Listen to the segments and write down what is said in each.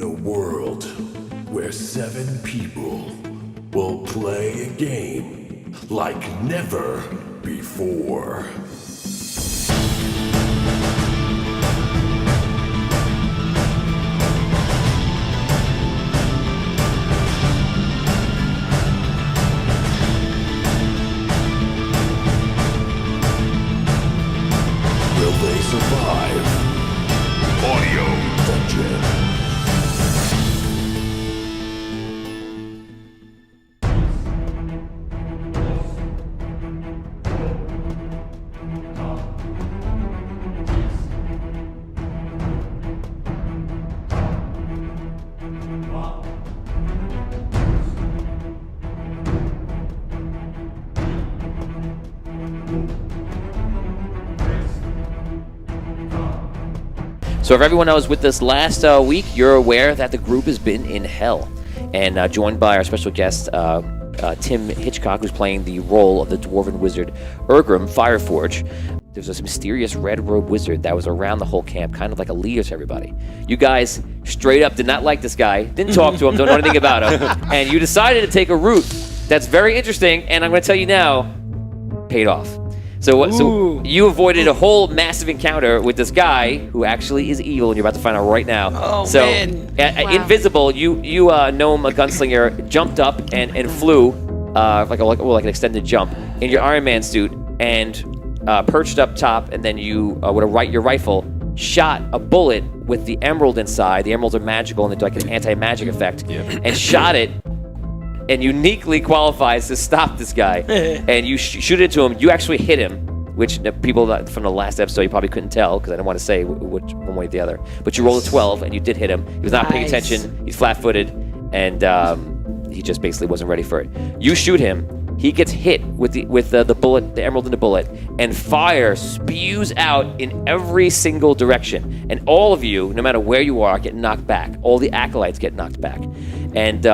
In a world where 7 people will play a game like never before. Will they survive? Audio Dungeon. So if everyone was with us last week, you're aware that the group has been in hell. And joined by our special guest, Tim Hitchcock, who's playing the role of the Dwarven Wizard Urgrim Fireforge. There's this mysterious red-robed wizard that was around the whole camp, kind of like a leader to everybody. You guys straight up did not like this guy, didn't talk to him, don't know anything about him, and you decided to take a route that's very interesting, and I'm going to tell you now, paid off. So you avoided a whole massive encounter with this guy who actually is evil, and you're about to find out right now. Oh, man. Wow. Invisible, you gnome, a gunslinger, jumped up and flew like an extended jump in your Iron Man suit and perched up top, and then you with your rifle shot a bullet with the emerald inside. The emeralds are magical and they do like an anti-magic effect, and shot it. And uniquely qualifies to stop this guy. And you shoot it to him. You actually hit him, which people from the last episode you probably couldn't tell because I didn't want to say which one way or the other. But you rolled a 12 and you did hit him. He was not paying attention. He's flat-footed, and he just basically wasn't ready for it. You shoot him. He gets hit with the bullet, the emerald in the bullet, and fire spews out in every single direction. And all of you, no matter where you are, get knocked back. All the acolytes get knocked back. And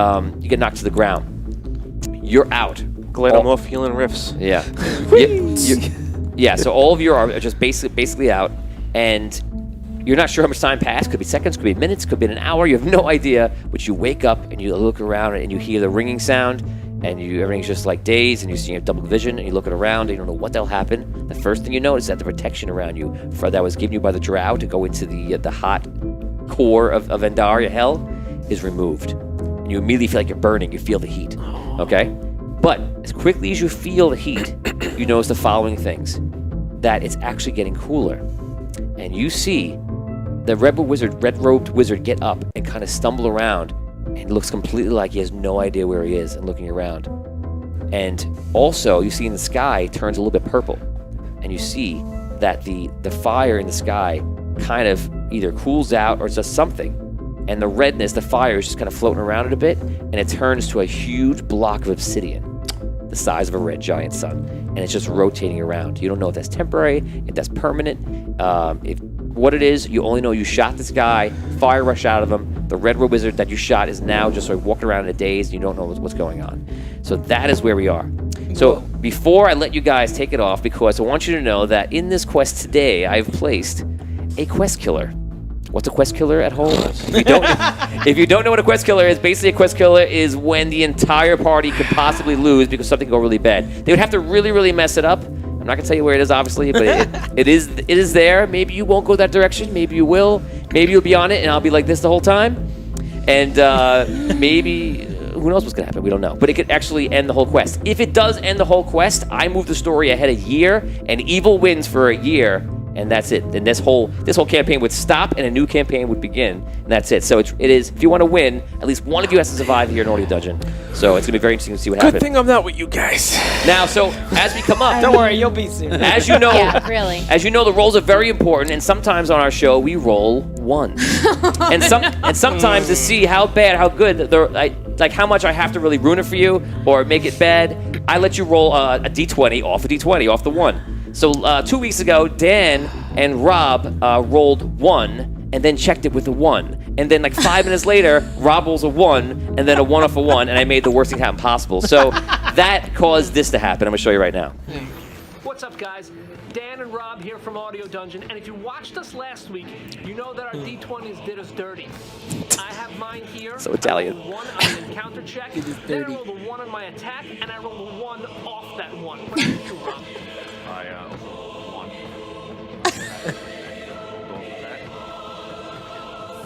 you get knocked to the ground. You're out. Glad I'm off healing riffs. Yeah. Yeah, so all of you are just basically out, and you're not sure how much time passed. Could be seconds, could be minutes, could be an hour. You have no idea. But you wake up and you look around and you hear the ringing sound, and everything's just like dazed, and you have double vision, and you look around and you don't know what the hell happened. The first thing you notice is that the protection around you that was given you by the drow to go into the hot core of Endaria hell is removed. And you immediately feel like you're burning. You feel the heat. Okay? But as quickly as you feel the heat, you notice the following things. That it's actually getting cooler. And you see the red-robed wizard get up and kind of stumble around, and looks completely like he has no idea where he is and looking around. And also, you see in the sky turns a little bit purple. And you see that the fire in the sky kind of either cools out or does something. And the redness, the fire is just kind of floating around it a bit, and it turns to a huge block of obsidian, the size of a red giant sun, and it's just rotating around. You don't know if that's temporary, if that's permanent, what it is. You only know you shot this guy, fire rushed out of him. The red-robed wizard that you shot is now just sort of walking around in a daze, and you don't know what's going on. So that is where we are. So before I let you guys take it off, because I want you to know that in this quest today, I've placed a quest killer. What's a quest killer at home? If you don't know what a quest killer is, basically a quest killer is when the entire party could possibly lose because something go really bad. They would have to really, really mess it up. I'm not gonna tell you where it is, obviously, but it is there. Maybe you won't go that direction. Maybe you will. Maybe you'll be on it, and I'll be like this the whole time. And maybe who knows what's gonna happen? We don't know. But it could actually end the whole quest. If it does end the whole quest, I move the story ahead a year, and evil wins for a year. And that's it. Then this whole campaign would stop, and a new campaign would begin, and that's it. So it is. If you want to win, at least one of you has to survive here in Audio Dungeon. So it's gonna be very interesting to see what happens. Good thing I'm not with you guys. Now, so as we come up, Don't worry, you'll be soon. as you know, really. As you know, the rolls are very important, and sometimes on our show we roll ones, and sometimes to see how bad, how good, like how much I have to really ruin it for you or make it bad. I let you roll a d20 off a d20 off the 1. So 2 weeks ago, Dan and Rob rolled 1 and then checked it with a 1. And then like 5 minutes later, Rob rolls a 1 and then a 1 off a 1, and I made the worst thing happen possible. So that caused this to happen. I'm going to show you right now. What's up, guys? Dan and Rob here from Audio Dungeon, and if you watched us last week, you know that our D20s did us dirty. I have have mine here. So Italian. I roll 1 on an encounter check. Then I roll the 1 on my attack, and I roll the 1 off that 1. What did you roll? I also rolled 1.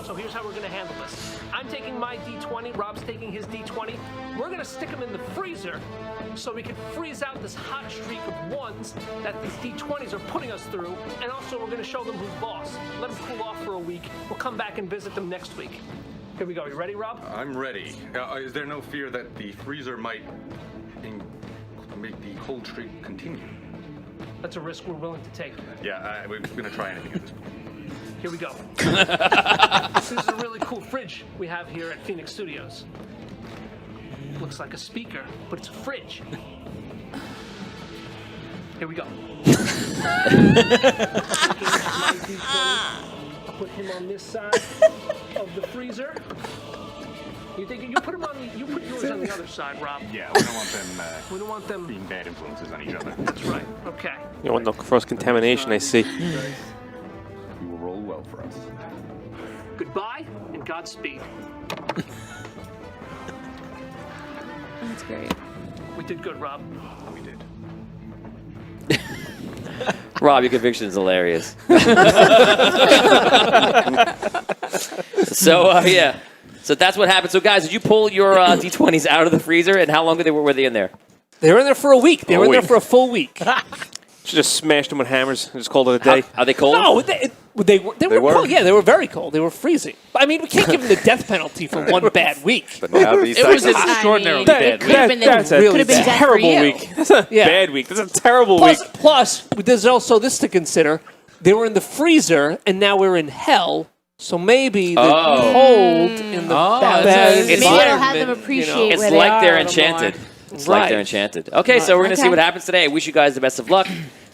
So here's how we're going to handle this. I'm taking my D20, Rob's taking his D20. We're going to stick them in the freezer so we can freeze out this hot streak of 1s that these D20s are putting us through, and also we're going to show them who's boss. Let them cool off for a week. We'll come back and visit them next week. Here we go. You ready, Rob? I'm ready. Is there no fear that the freezer might make the cold streak continue? That's a risk we're willing to take. Yeah, we're going to try anything at this point. Here we go. This is a really cool fridge we have here at Phoenix Studios. Looks like a speaker, but it's a fridge. Here we go. I'll put him on this side of the freezer. You put him on you put yours on the other side, Rob. Yeah, we don't want them We don't want them. being bad influences on each other. That's right. Okay. You don't want no cross-contamination, I see. You will roll well for us. Goodbye and Godspeed. That's great. We did good, Rob. We did. Rob, your conviction is hilarious. So, yeah. So that's what happened. So, guys, did you pull your D20s out of the freezer, and how long were they in there? They were in there for a week. They were in there for a full week. Should just smashed them with hammers and just called it a day. Are they cold? No, they were cold. Yeah, they were very cold. They were freezing. I mean, we can't give them the death penalty for one bad week. But now these It was things- an extraordinarily bad bad week. That's a really bad. terrible for you. week. That's a Yeah. bad week. That's a terrible week. Plus, there's also this to consider. They were in the freezer, and now we're in hell. So maybe the cold in the bad Maybe it'll have them appreciate It's where like they they're are. enchanted. It's Right. like they're enchanted. Okay, so we're going to see Okay. what happens today. I wish you guys the best of luck.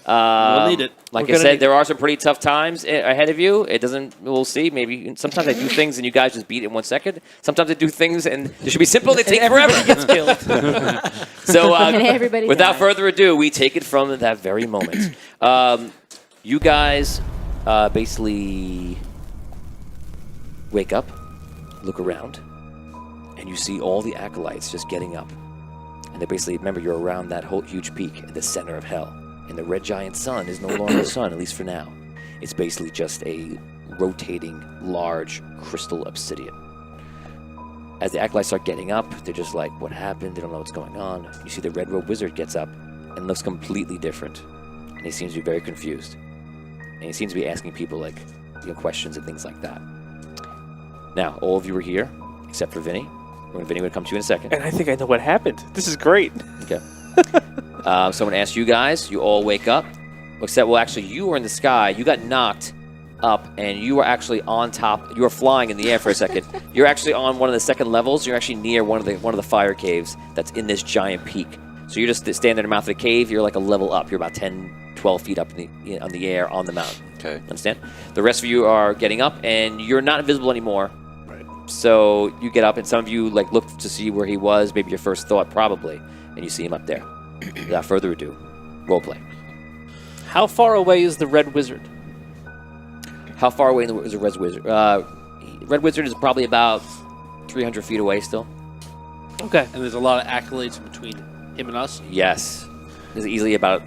We'll need it. Like We're I gonna said, need- there are some pretty tough times ahead of you. It doesn't. We'll see. Maybe sometimes I do things and you guys just beat it in 1 second. Sometimes I do things and they should be simple. They take forever. gets killed. So And everybody without dies. further ado, we take it from that very moment. You guys basically wake up, look around, and you see all the acolytes just getting up. And they basically, remember, you're around that whole huge peak at the center of hell. And the red giant sun is no longer a sun, at least for now. It's basically just a rotating, large crystal obsidian. As the acolytes start getting up, they're just like, what happened? They don't know what's going on. You see the red robe wizard gets up and looks completely different. And he seems to be very confused. And he seems to be asking people, like, questions and things like that. Now, all of you are here, except for Vinny. Vinny would come to you in a second. And I think I know what happened. This is great. Okay. Someone asked you guys. You all wake up. Except, well, actually, you were in the sky. You got knocked up, and you were actually on top. You were flying in the air for a second. You're actually on one of the second levels. You're actually near one of the fire caves that's in this giant peak. So you're just standing in the mouth of the cave. You're like a level up. You're about 10, 12 feet up on the air on the mountain. Okay. Understand? The rest of you are getting up, and you're not invisible anymore. So you get up, and some of you look to see where he was, maybe your first thought, probably, and you see him up there. Without further ado, roleplay. How far away is the red wizard? How far away is the Red Wizard? Red Wizard is probably about 300 feet away still. Okay. And there's a lot of accolades between him and us. Yes. There's easily about,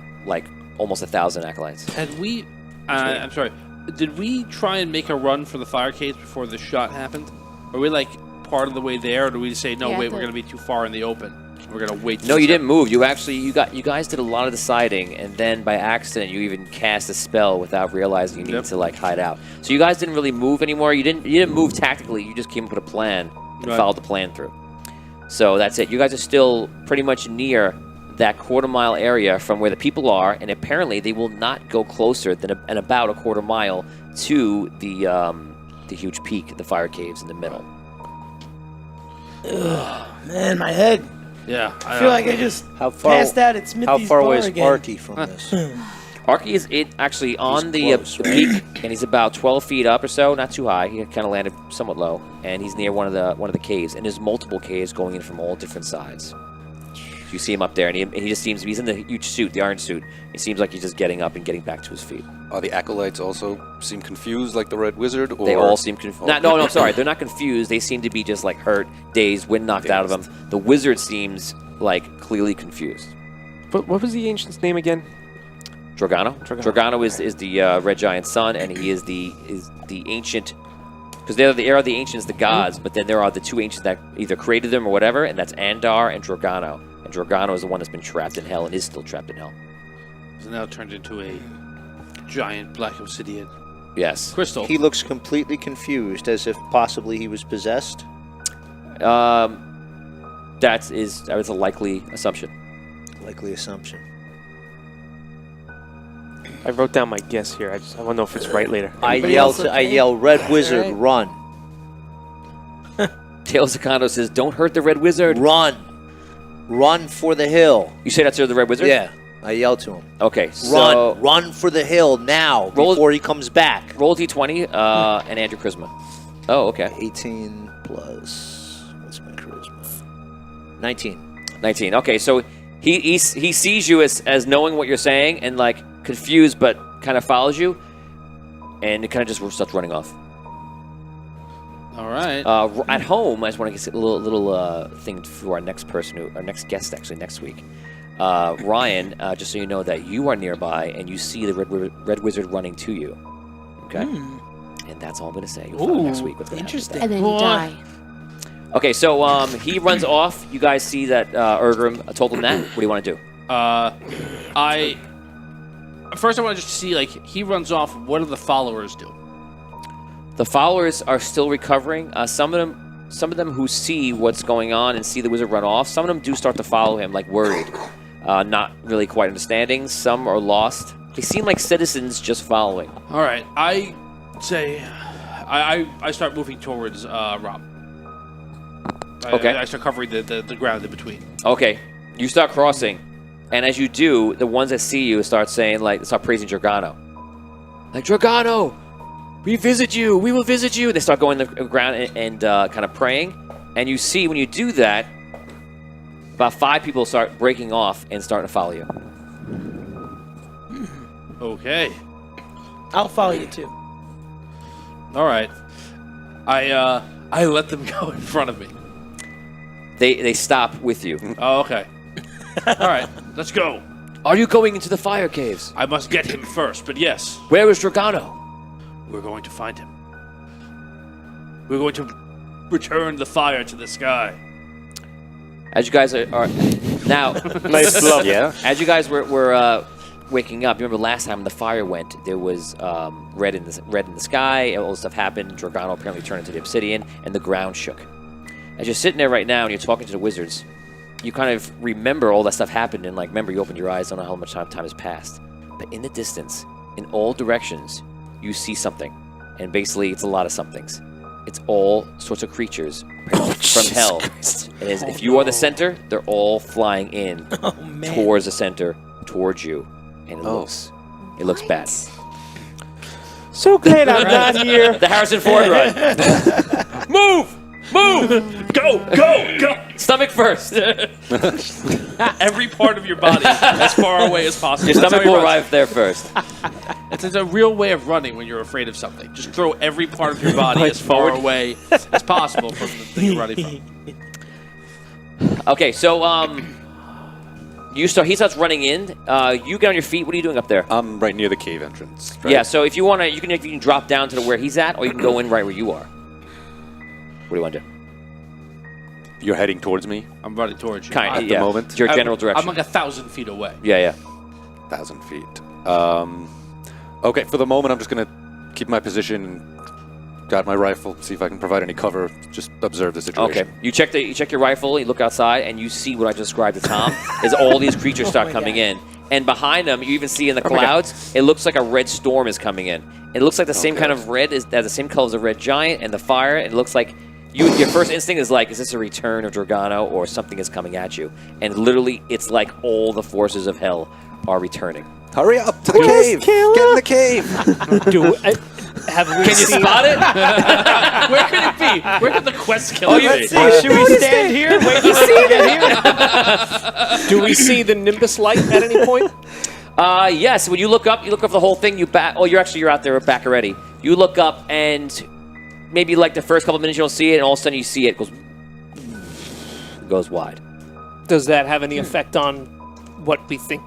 almost 1,000 acolytes. Had we... I'm sorry. Did we try and make a run for the fire caves before the shot happened? Are we, part of the way there, or do we just say, no, Yeah, wait, we're going to be too far in the open? We're going to wait. No, you didn't move. You actually, you guys did a lot of deciding, and then by accident, you even cast a spell without realizing you needed to hide out. So you guys didn't really move anymore. You didn't move tactically. You just came up with a plan and followed the plan through. So that's it. You guys are still pretty much near that quarter-mile area from where the people are, and apparently they will not go closer than about a quarter mile to the huge peak, the fire caves in the middle. Ugh, man, my head. Yeah. I feel like I just passed out at Smithy's How far away bar is again. Arky from this? Arky is actually on the close, right? peak, and he's about 12 feet up or so, not too high. He kind of landed somewhat low, and he's near one of the caves. And there's multiple caves going in from all different sides. You see him up there, and he just seems, he's in the huge suit, the orange suit. He seems like he's just getting up and getting back to his feet. Are the acolytes also seem confused like the Red Wizard? Or? They all seem confused. No, sorry. They're not confused. They seem to be just like hurt, dazed, wind knocked out of them. The wizard seems like clearly confused. But what was the ancient's name again? Dragano? Dragano is the red giant's son, and he is the ancient... Because they are the ancients, the gods, but then there are the two ancients that either created them or whatever, and that's Andar and Dragano. And Dragano is the one that's been trapped in hell and is still trapped in hell. So now turned into a giant black obsidian. Yes. Crystal. He looks completely confused, as if possibly he was possessed. That's a likely assumption. Likely assumption. I wrote down my guess here. I want to know if it's right later. I yell, Red Wizard, run. Tails Akando says, don't hurt the Red Wizard. Run. Run for the hill. You say that's the Red Wizard? Yeah. I yell to him. Okay, so... Run for the hill now before he comes back. Roll D20 and add your charisma. Oh, okay. 18 plus... What's my charisma? 19. 19. Okay, so he sees you as knowing what you're saying and, like, confused but kind of follows you, and it kind of just starts running off. All right. At home, I just want to get a little thing for our next person, our next guest actually next week. Ryan, just so you know that you are nearby and you see the Red Wizard running to you. Okay? And that's all I'm going to say. You'll find out next week what's going to happen. And then you die. Okay, so he runs off. You guys see that Ergrim told him that. What do you want to do? First I want to just see, like, he runs off. What do the followers do? The followers are still recovering. Some of them who see what's going on and see the wizard run off, some of them do start to follow him, like worried, not really quite understanding. Some are lost. They seem like citizens just following. All right, I say, I start moving towards Rob. Okay. I start covering the ground in between. Okay, you start crossing, and as you do, the ones that see you start saying, like, start praising Dragano. Like, Dragano! We visit you. We will visit you. They start going to the ground and kind of praying. And you see, when you do that, about 5 people start breaking off and starting to follow you. Okay. I'll follow you too. All right. I let them go in front of me. They stop with you. Oh, okay. All right. Let's go. Are you going into the fire caves? I must get him first, but yes. Where is Dragano? We're going to find him. We're going to return the fire to the sky. As you guys are now, Nice love. Yeah. As you guys were waking up, you remember last time the fire went, there was red in the sky. All this stuff happened. Dragano apparently turned into the obsidian, and the ground shook. As you're sitting there right now and you're talking to the wizards, you kind of remember all that stuff happened, and like remember you opened your eyes. Don't know how much time has passed, but in the distance, in all directions, you see something, and basically it's a lot of somethings. It's all sorts of creatures from hell. If you are the center, they're all flying in towards the center, towards you, and it looks bad. So glad I'm not here. The Harrison Ford run. Move! Move! Go! Stomach first. Every part of your body as far away as possible. Your stomach will arrive there first. It's a real way of running when you're afraid of something. Just throw every part of your body as far away as possible from the thing you're running from. Okay, so he starts running in. You get on your feet. What are you doing up there? I'm right near the cave entrance. Right? Yeah, so if you want to, you can drop down to where he's at, or you can go in right where you are. What do you want to do? You're heading towards me? I'm running towards you. At the moment? Your general direction. I'm like 1,000 feet away. Yeah. 1,000 feet. Okay, for the moment, I'm just going to keep my position, got my rifle, see if I can provide any cover, just observe the situation. Okay, you check your rifle, you look outside, and you see what I just described to Tom, is all these creatures start coming in. And behind them, you even see in the clouds, it looks like a red storm is coming in. It looks like the same kind of red, has the same color as the red giant and the fire, and it looks like your first instinct is like, is this a return of Dragano or something is coming at you? And literally, it's like all the forces of hell are returning. Hurry up to the cave! Get in the cave! have we Can you seen... spot it? Where could it be? Where could the quest killer be? Let's see. Should we stand here? Wait for them to get here. Do we see the Nimbus light at any point? Yes. When you look up the whole thing. You back. Oh, you're out there back already. You look up and maybe like the first couple of minutes you don't see it, and all of a sudden you see it goes wide. Does that have any effect on what we think?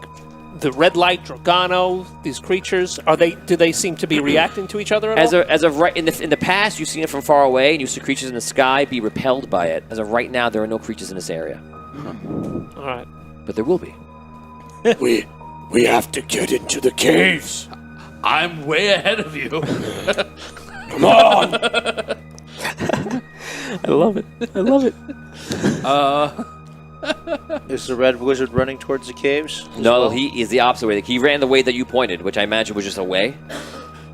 The red light, Dragano, these creatures, do they seem to be reacting to each other at all? As of right in the past, you've seen it from far away, and you see creatures in the sky be repelled by it. As of right now, there are no creatures in this area. All right. But there will be. We have to get into the caves. I'm way ahead of you. Come on. I love it. I love it. Is the red wizard running towards the caves? No, he is the opposite way. He ran the way that you pointed, which I imagine was just away.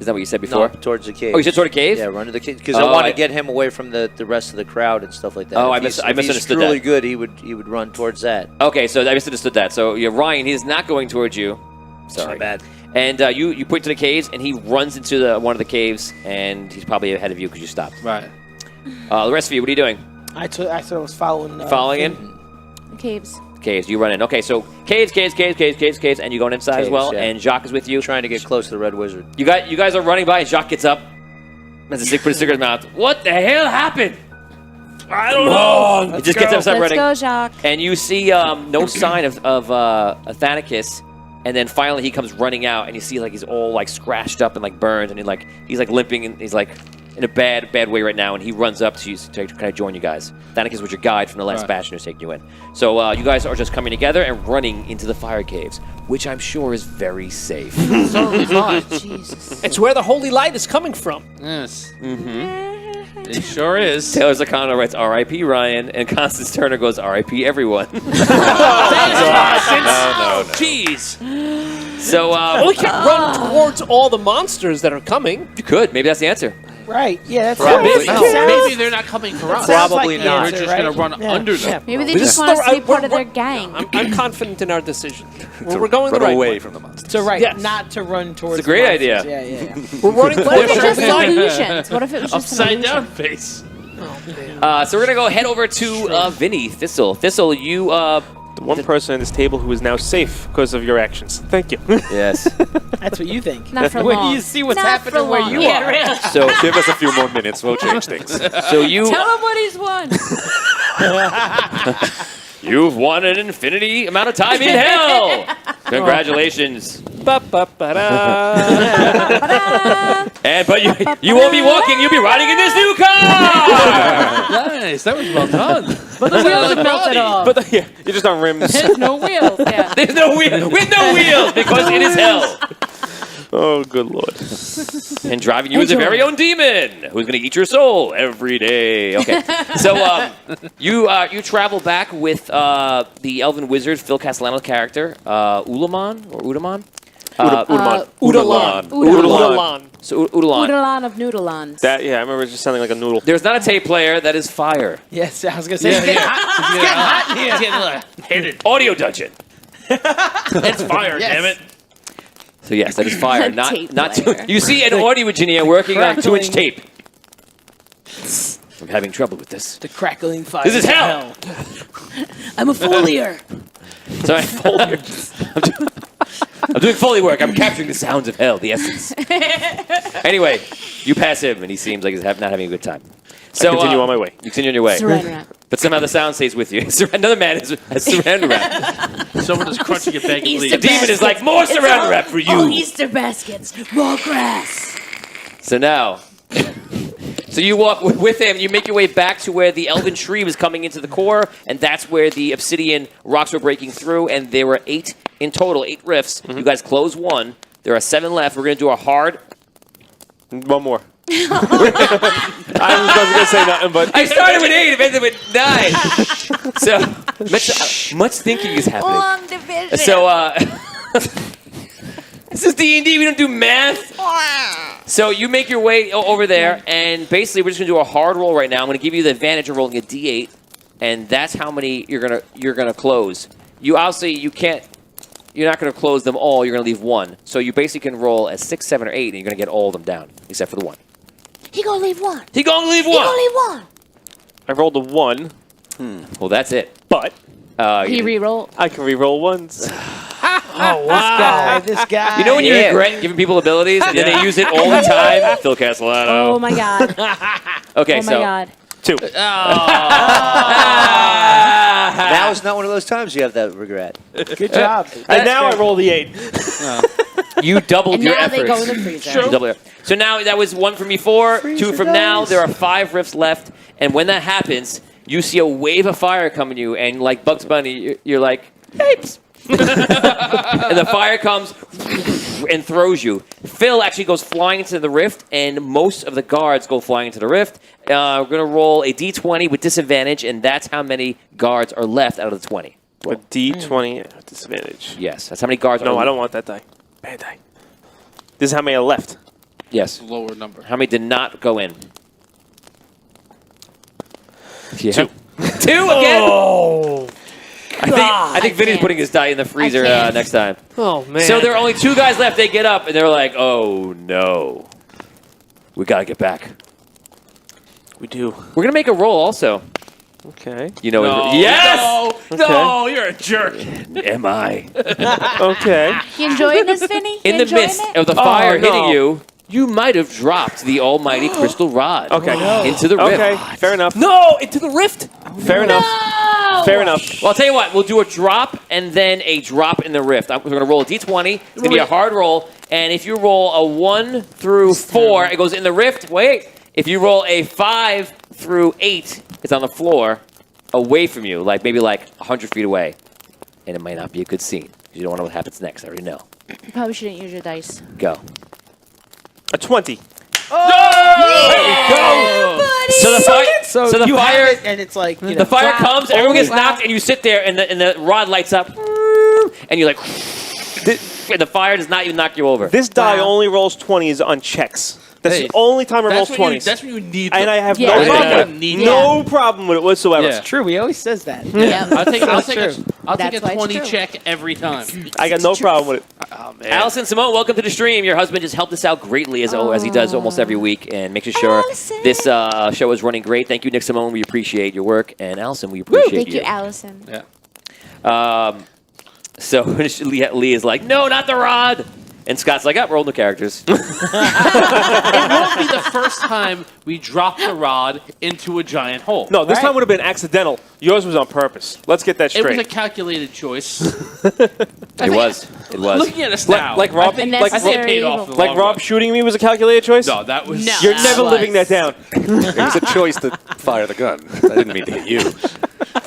Is that what you said before? No, towards the caves. Oh, you said toward the cave? Yeah, run to the caves. Because I want to get him away from the rest of the crowd and stuff like that. Oh, If I misunderstood If he's truly that. good, he would run towards that. Okay, so I misunderstood that. So Ryan, he is not going towards you. Sorry. Bad. And you point to the caves, and he runs into one of the caves, and he's probably ahead of you because you stopped. Right. The rest of you, what are you doing? I thought I was following. Following in? Caves. Caves, you run in. Okay, so caves, and you going inside as Caves, well, yeah. and Jacques is with you. Trying to get close to the red wizard. You guys are running by, and Jacques gets up, has a put his cigarette in his mouth. What the hell happened? I don't know. He just gets up, starts Let's running. go, Jacques. And you see no sign of Athanicus, and then finally he comes running out, and you see like he's all like scratched up and like burned, and he's like limping, and he's like in a bad way right now, and he runs up to you to kind of join you guys. Athanicus was your guide from the last bastion who's taking you in. So you guys are just coming together and running into the fire caves, which I'm sure is very safe. Jesus. It's where the holy light is coming from. Yes. It sure is. Taylor Zakano writes R.I.P. Ryan, and Constance Turner goes R.I.P. everyone. No. Jeez. So We can't run towards all the monsters that are coming. you could. Maybe that's the answer. Right. Yeah. That's Probably. Maybe they're not coming for us. Probably like not. the We're just answer, going to right? run Yeah. under them. Yeah. Maybe they This just is want us the- to be I- part of we're- their gang. I'm confident in our decision. We're To going the run right away way. from the monsters. So right, Yes. not to run towards. It's a great the idea. monsters. Yeah. We're running What if towards it's the just holy light. illusions? What if it was just an Upside illusion? down face. So we're gonna go head over to Vinny Thistle. Thistle, you The one person at this table who is now safe because of your actions. Thank you. yes. That's what you think. Not for Where long. you see what's Not happening for where long. you Yeah, are. really. So Give us a few more minutes, we'll change things. so you Tell him what he's won. you've won an infinity amount of time in hell. Congratulations. Ba-ba-ba-da. But you won't be walking. You'll be riding in this new car. Nice. That was well done. But the wheels are melted off. But yeah, you're just on rims. There's no wheels. Yeah. There's no wheel with no wheels because it is hell. Oh, good lord. And driving you is your very own demon who's going to eat your soul every day. Okay. So you travel back with the elven wizard Phil Castellano's character Ulaman or Udaman. Udalan. Udalan. So Udalan. Udalan of Noodalans. That, yeah, I remember it just sounding like a noodle. There's not a tape player. That is fire. Yes, I was gonna say. It's getting hot. He's getting hated. Audio dungeon. It's fire, damn it. So yes, that is fire. not Tape not player. you see an audio engineer working on Crackling. 2-inch tape. I'm having trouble with this. The crackling fire. This is of hell. I'm a foliar. Sorry, I'm doing Foley work. I'm capturing the sounds of hell, the essence. Anyway, you pass him, and he seems like he's not having a good time. So continue on my way. You continue on your way. Saran wrap. But somehow the sound stays with you. Another man has saran wrap. Someone is crunching a bag of Easter The leaves. demon is like, more saran wrap for All you. Easter baskets. More grass. So now, so you walk with him, you make your way back to where the elven tree was coming into the core, and that's where the obsidian rocks were breaking through, and there were 8 in total, 8 rifts. You guys close 1. There are 7 left. We're going to do a hard... One more. I was going to say nothing, but... I started with 8, ended with 9. So, much thinking is happening. Long division. So, this is D&D. We don't do math. So you make your way over there, and basically we're just gonna do a hard roll right now. I'm gonna give you the advantage of rolling a D8, and that's how many you're gonna close. You obviously you can't you're not going to close them all. You're going to leave one. So you basically can roll a 6, 7, or 8, and you're going to get all of them down, except for the one. He gonna leave one. He going to leave He one. gonna leave one. I rolled a 1, Well, that's it. but He re-rolled. I can re-roll once. This guy. You know when you regret giving people abilities and then they use it all the time? Phil Castellano. Oh my god. Okay, Oh my so god. 2. Now is not one of those times you have that regret. Good job. And now I roll the 8. you doubled And your now efforts. they go in the freezer. You doubled it. So now that was 1 from before, 2 from now. There are 5 rifts left, and when that happens, you see a wave of fire coming you, and like Bugs Bunny, you're like, apes. And the fire comes and throws you. Phil actually goes flying into the rift, and most of the guards go flying into the rift. We're going to roll a d20 with disadvantage, and that's how many guards are left out of the 20. A D20 at disadvantage. Yes, that's how many guards No, are I don't want that die. Bad die. This is how many are left. Yes. Lower number. How many did not go in? Yeah. 2. 2 again? Oh. I think Vinny's can't. putting his die in the freezer can't. next time. Oh, man. So there are only 2 guys left. They get up, and they're like, oh, no. We got to get back. We do. We're going to make a roll also. Okay. You know, No, yes! no, you're a jerk. Am I? Okay. You enjoying this, Vinny? You In the enjoying midst it? of the fire no. hitting you, you might have dropped the almighty crystal rod Okay. into the rift. Okay. Fair enough. No, into the rift. Fair enough. No! Fair enough. Well, I'll tell you what. We'll do a drop and then a drop in the rift. We're going to roll a d20. It's going to be a hard roll. And if you roll a 1 through 4, it goes in the rift. Wait. If you roll a 5 through 8, it's on the floor away from you, like maybe like 100 feet away. And it might not be a good scene. You don't want to know what happens next. I already know. You probably shouldn't use your dice. Go. A 20. So the fire, so the you fire, have it, and it's like, you know, the fire comes, everyone gets Wow. knocked, and you sit there, and the rod lights up, and you're like, and the fire does not even knock you over. This die Wow. only rolls 20s on checks. That's Hey, the only time it rolls That's when, 20s. that's when you need. And I have Yeah. no Yeah. problem with it. Need No problem with it whatsoever. Yeah. True, he always says that. Yep. I'll take That's a true. 20 true. check every time. I got no problem with it. Oh man. Allison Simone, welcome to the stream. Your husband just helped us out greatly, as he does almost every week, and makes sure Allison. this show is running great. Thank you, Nick Simone. We appreciate your work, and Allison, we appreciate Thank you, Allison. Yeah. So Lee is like, no, not the rod. And Scott's like, roll the characters. It won't be the first time we drop the rod into a giant hole. No, this time would have been accidental. Yours was on purpose. Let's get that It was straight. a calculated choice. It was. Looking at us now, like Rob, I think, like I think it paid Rob- off. in the like long Rob run. shooting me was a calculated choice? No, that was. No. You're never was. living that down. It was a choice to fire the gun. I didn't mean to hit you.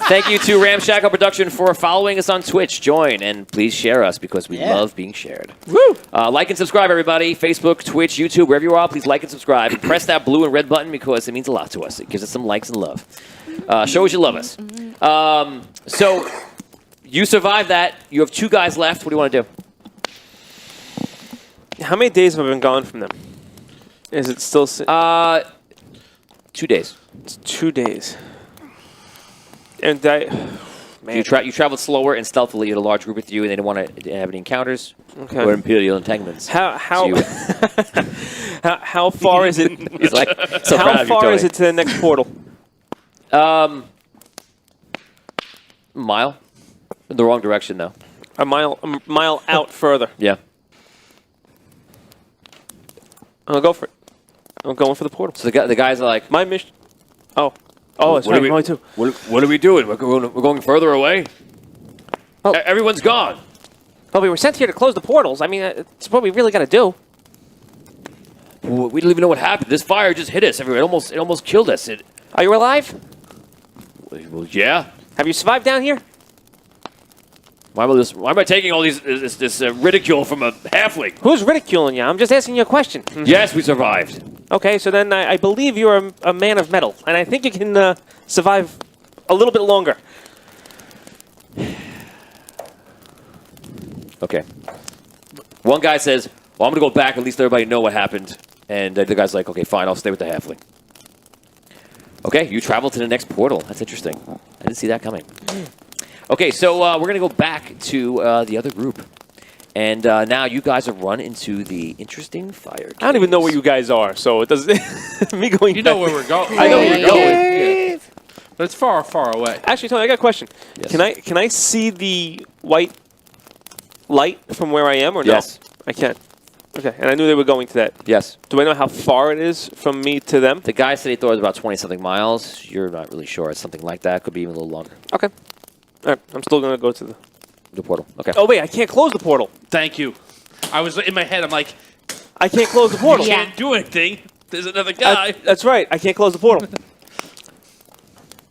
Thank you to Ramshackle Production for following us on Twitch. Join and please share us because we love being shared. Woo! Like and subscribe, everybody. Facebook, Twitch, YouTube, wherever you are, please like and subscribe. And press that blue and red button because it means a lot to us. It gives us some likes and love. Show us you love us. So you survived that. You have 2 guys left. What do you want to do? How many days have I been gone from them? Is it still 2 days. it's 2 days? And man. You traveled slower and stealthily. You had a large group with you, and they didn't want to have any encounters Okay. or imperial entanglements. How So you- how far is it? He's like, so proud How of you, far Tony. is it to the next portal? Mile. In the wrong direction, though. A mile out further. Yeah. I'll go for it. I'm going for the portal. So the guys are like, My mission. Oh, it's What right. are we- Only 2. what are we doing? We're going further away? Oh. Everyone's gone. Well, we were sent here to close the portals. I mean, it's what we really got to do. We don't even know what happened. This fire just hit us. It almost killed us. Are you alive? Well, yeah. Have you survived down here? Why am I taking all this ridicule from a halfling? Who's ridiculing you? I'm just asking you a question. Yes, we survived. Okay, so then I believe you're a man of metal, and I think you can survive a little bit longer. Okay. One guy says, well, I'm going to go back. At least everybody know what happened. And the guy's like, okay, fine. I'll stay with the halfling. Okay, you travel to the next portal. That's interesting. I didn't see that coming. Okay, so we're going to go back to the other group. And now you guys have run into the interesting fire. I don't even know where you guys are, so it doesn't. Me going. You know where we're going. I know where you're going. Yeah. But it's far, far away. Actually, Tony, I got a question. Yes. Can I see the white light from where I am, or no? Yes. I can. Okay, and I knew they were going to that. Yes. Do I know how far it is from me to them? The guy said he thought it was about 20-something miles. You're not really sure. It's something like that. Could be even a little longer. Okay. All right, I'm still going to go to the portal. Okay. Oh, wait, I can't close the portal. Thank you. I was in my head, I'm like, I can't close the portal. can't do anything. There's another guy. That's right. I can't close the portal.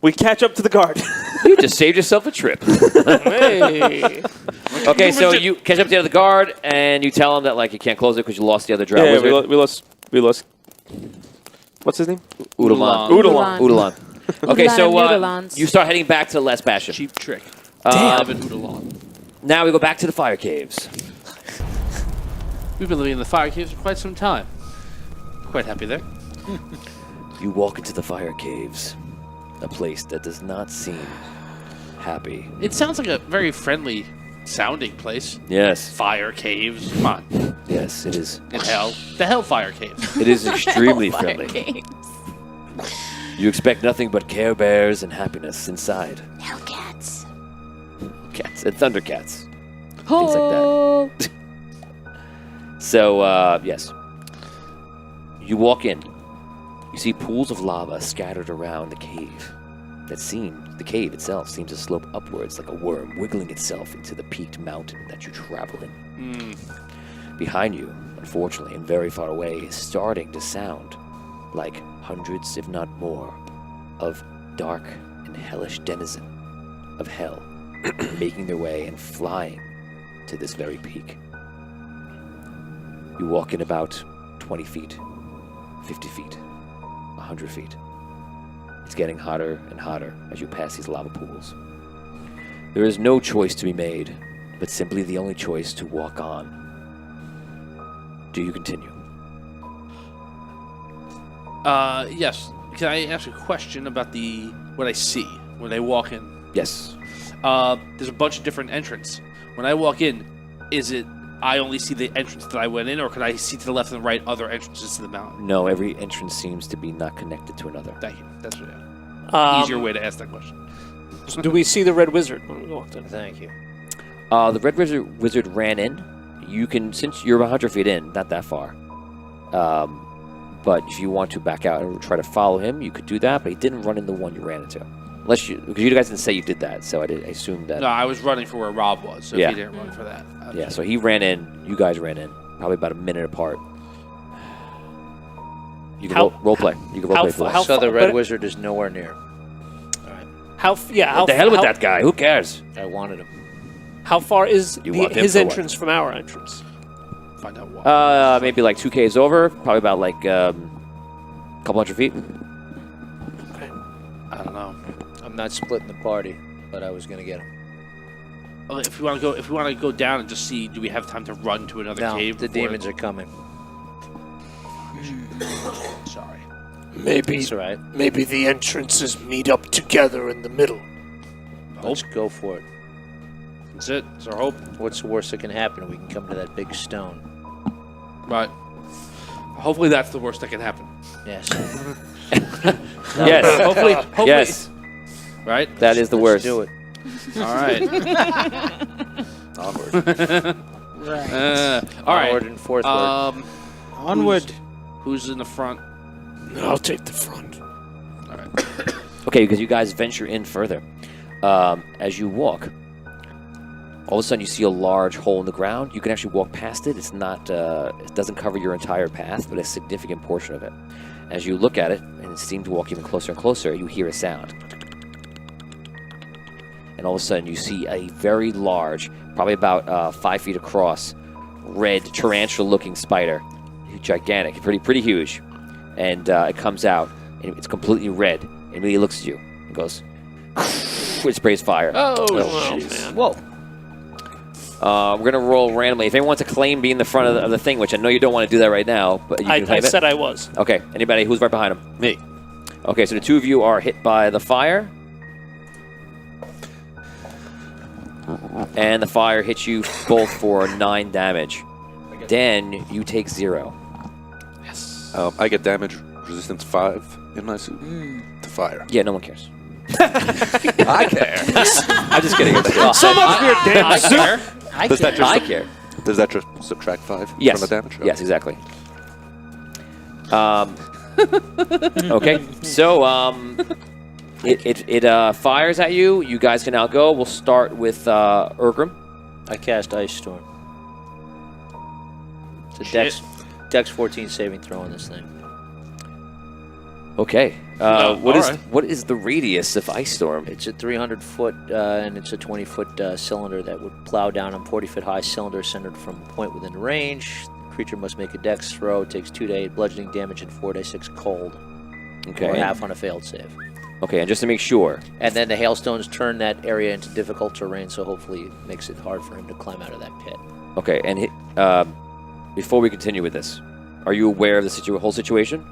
We catch up to the guard. You just saved yourself a trip. Hey. Okay, so you catch up to the other guard, and you tell him that like you can't close it because you lost the other drow Yeah, wizard. we lost. What's his name? Udalan. Udalan. Okay, so Udalans. you start heading back to the last bastion. Cheap trick. Damn. Now we go back to the fire caves. We've been living in the fire caves for quite some time. Quite happy there. You walk into the fire caves, a place that does not seem happy. It sounds like a very friendly sounding place. Yes. Fire caves. Come on. Yes, it is. In hell. The Hellfire Caves. It is extremely friendly. You expect nothing but Care Bears and happiness inside. Hellcats. Cats and Thundercats. Oh. Things like that. So, yes. You walk in. You see pools of lava scattered around the cave. The cave itself seems to slope upwards like a worm, wiggling itself into the peaked mountain that you travel in. Behind you, unfortunately, and very far away, is starting to sound like hundreds, if not more, of dark and hellish denizen of hell making their way and flying to this very peak. You walk in about 20 feet, 50 feet, 100 feet. It's getting hotter and hotter as you pass these lava pools. There is no choice to be made, but simply the only choice to walk on. Do you continue? Yes. Can I ask a question about what I see when I walk in? Yes. There's a bunch of different entrances. When I walk in, is it I only see the entrance that I went in, or can I see to the left and right other entrances to the mountain? No, every entrance seems to be not connected to another. Thank you. That's easier way to ask that question. Do we see the red wizard when we walked in? Thank you. The red wizard ran in. You can, since you're 100 feet in, not that far. But if you want to back out and try to follow him, you could do that. But he didn't run in the one you ran into, because you guys didn't say you did that. So I assumed that. No, I was running for where Rob was. So if he didn't run for that. Yeah. So he ran in. You guys ran in. Probably about a minute apart. You can role play. You can role play for us. So the red wizard is nowhere near. What the hell with that guy? Who cares? I wanted him. How far is want him his for what? entrance from our entrance? Find out why. Maybe like 2 Ks over. Probably about like a couple hundred feet. I don't know. I'm not splitting the party, but I was gonna get him. Okay, if we want to go down and just see, do we have time to run to another No, cave? the demons are coming. Sorry. Maybe, That's all right. maybe the entrances meet up together in the middle. Let's go for it. That's it. That's our hope. What's the worst that can happen? We can come to that big stone. Right. Hopefully that's the worst that can happen. Yes. Yes. Hopefully. Yes. Right? That is the worst. Do it. All right. Onward. All right. Onward and forthward. Onward. Who's in the front? I'll take the front. All right. Okay, because you guys venture in further. As you walk, all of a sudden you see a large hole in the ground. You can actually walk past it. It's not. It doesn't cover your entire path, but a significant portion of it. As you look at it, and it seems to walk even closer and closer, you hear a sound. And all of a sudden you see a very large, probably about 5 feet across, red tarantula-looking spider. Gigantic, pretty huge. And it comes out, and it's completely red. And immediately looks at you and goes, it sprays fire. Oh, jeez. Whoa. We're going to roll randomly. If anyone wants to claim being in the front of the thing, which I know you don't want to do that right now, but you can I claim it. said I was. Okay, anybody who's right behind him? Me. Okay, so the two of you are hit by the fire. And the fire hits you both for 9 damage. Dan, you take 0. I get damage resistance 5 in my suit to fire. Yeah, no one cares. I care. I'm just kidding. So much for your damn suit. Does that just I care. Does that just subtract 5 Yes. from the damage? Yes, exactly. Okay, so it fires at you. You guys can now go. We'll start with Urgrim. I cast Ice Storm. It's a Dex 14 saving throw on this thing. Okay. all right. What is the radius of Ice Storm? It's a 300-foot, and it's a 20-foot cylinder that would plow down on 40-foot-high cylinder centered from a point within range. The creature must make a Dex throw. It takes 2 to 8 bludgeoning damage and 4 to 6 cold. Okay. Or half on a failed save. Okay, and just to make sure. And then the hailstones turn that area into difficult terrain, so hopefully it makes it hard for him to climb out of that pit. Okay, and before we continue with this, are you aware of the whole situation?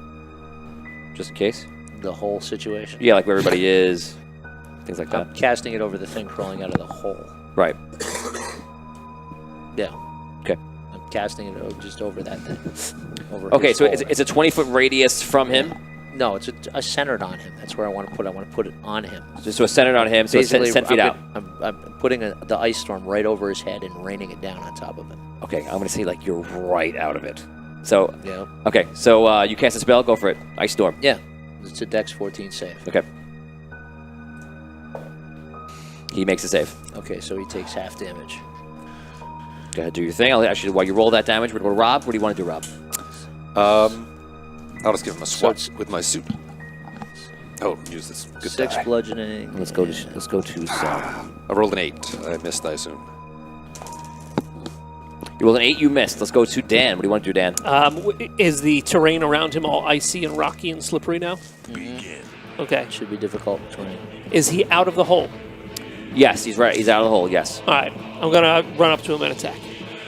Just in case? The whole situation? Yeah, like where everybody is, things like that. I'm casting it over the thing crawling out of the hole. Right. Yeah. Okay. I'm casting it just over that thing. Over Okay, his so hole. it's a 20-foot radius from him. No, it's a centered on him. That's where I want to put it. I want to put it on him. So it's centered on him, so it's 10 feet out. I'm putting the ice storm right over his head and raining it down on top of him. Okay, I'm going to say like you're right out of it. So, Yeah. okay, so you cast a spell, go for it. Ice Storm. Yeah. It's a Dex 14 save. Okay. He makes a save. Okay, so he takes half damage. Go ahead, do your thing. Actually, while you roll that damage, we're going to go to Rob. What do you want to do, Rob? I'll just give him a swat with my suit. Oh, use this. Good 6 die. bludgeoning. Let's go to Sam. I rolled an 8. I missed, I assume. You rolled an 8, you missed. Let's go to Dan. What do you want to do, Dan? Is the terrain around him all icy and rocky and slippery now? Okay. Should be difficult terrain. Is he out of the hole? Yes, he's right. He's out of the hole, yes. All right. I'm going to run up to him and attack.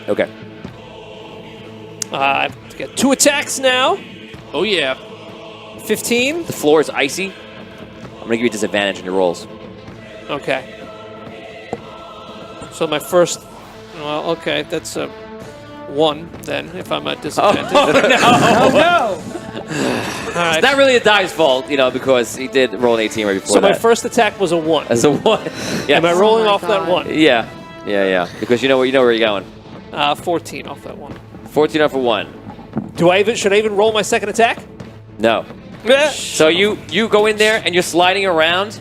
Okay. I've got 2 attacks now. Oh, yeah. 15. The floor is icy. I'm going to give you disadvantage on your rolls. Okay. So my first... Well, okay, that's a 1 then, if I'm at disadvantage. Oh, no. All right. It's not really a die's fault, because he did roll an 18 right before So that. my first attack was a 1. As a 1. Yeah. Am I rolling off that 1? Yeah. Because you know where you're going. 14 off that 1. 14 off of 1. Should I even roll my second attack? No. So you go in there and you're sliding around,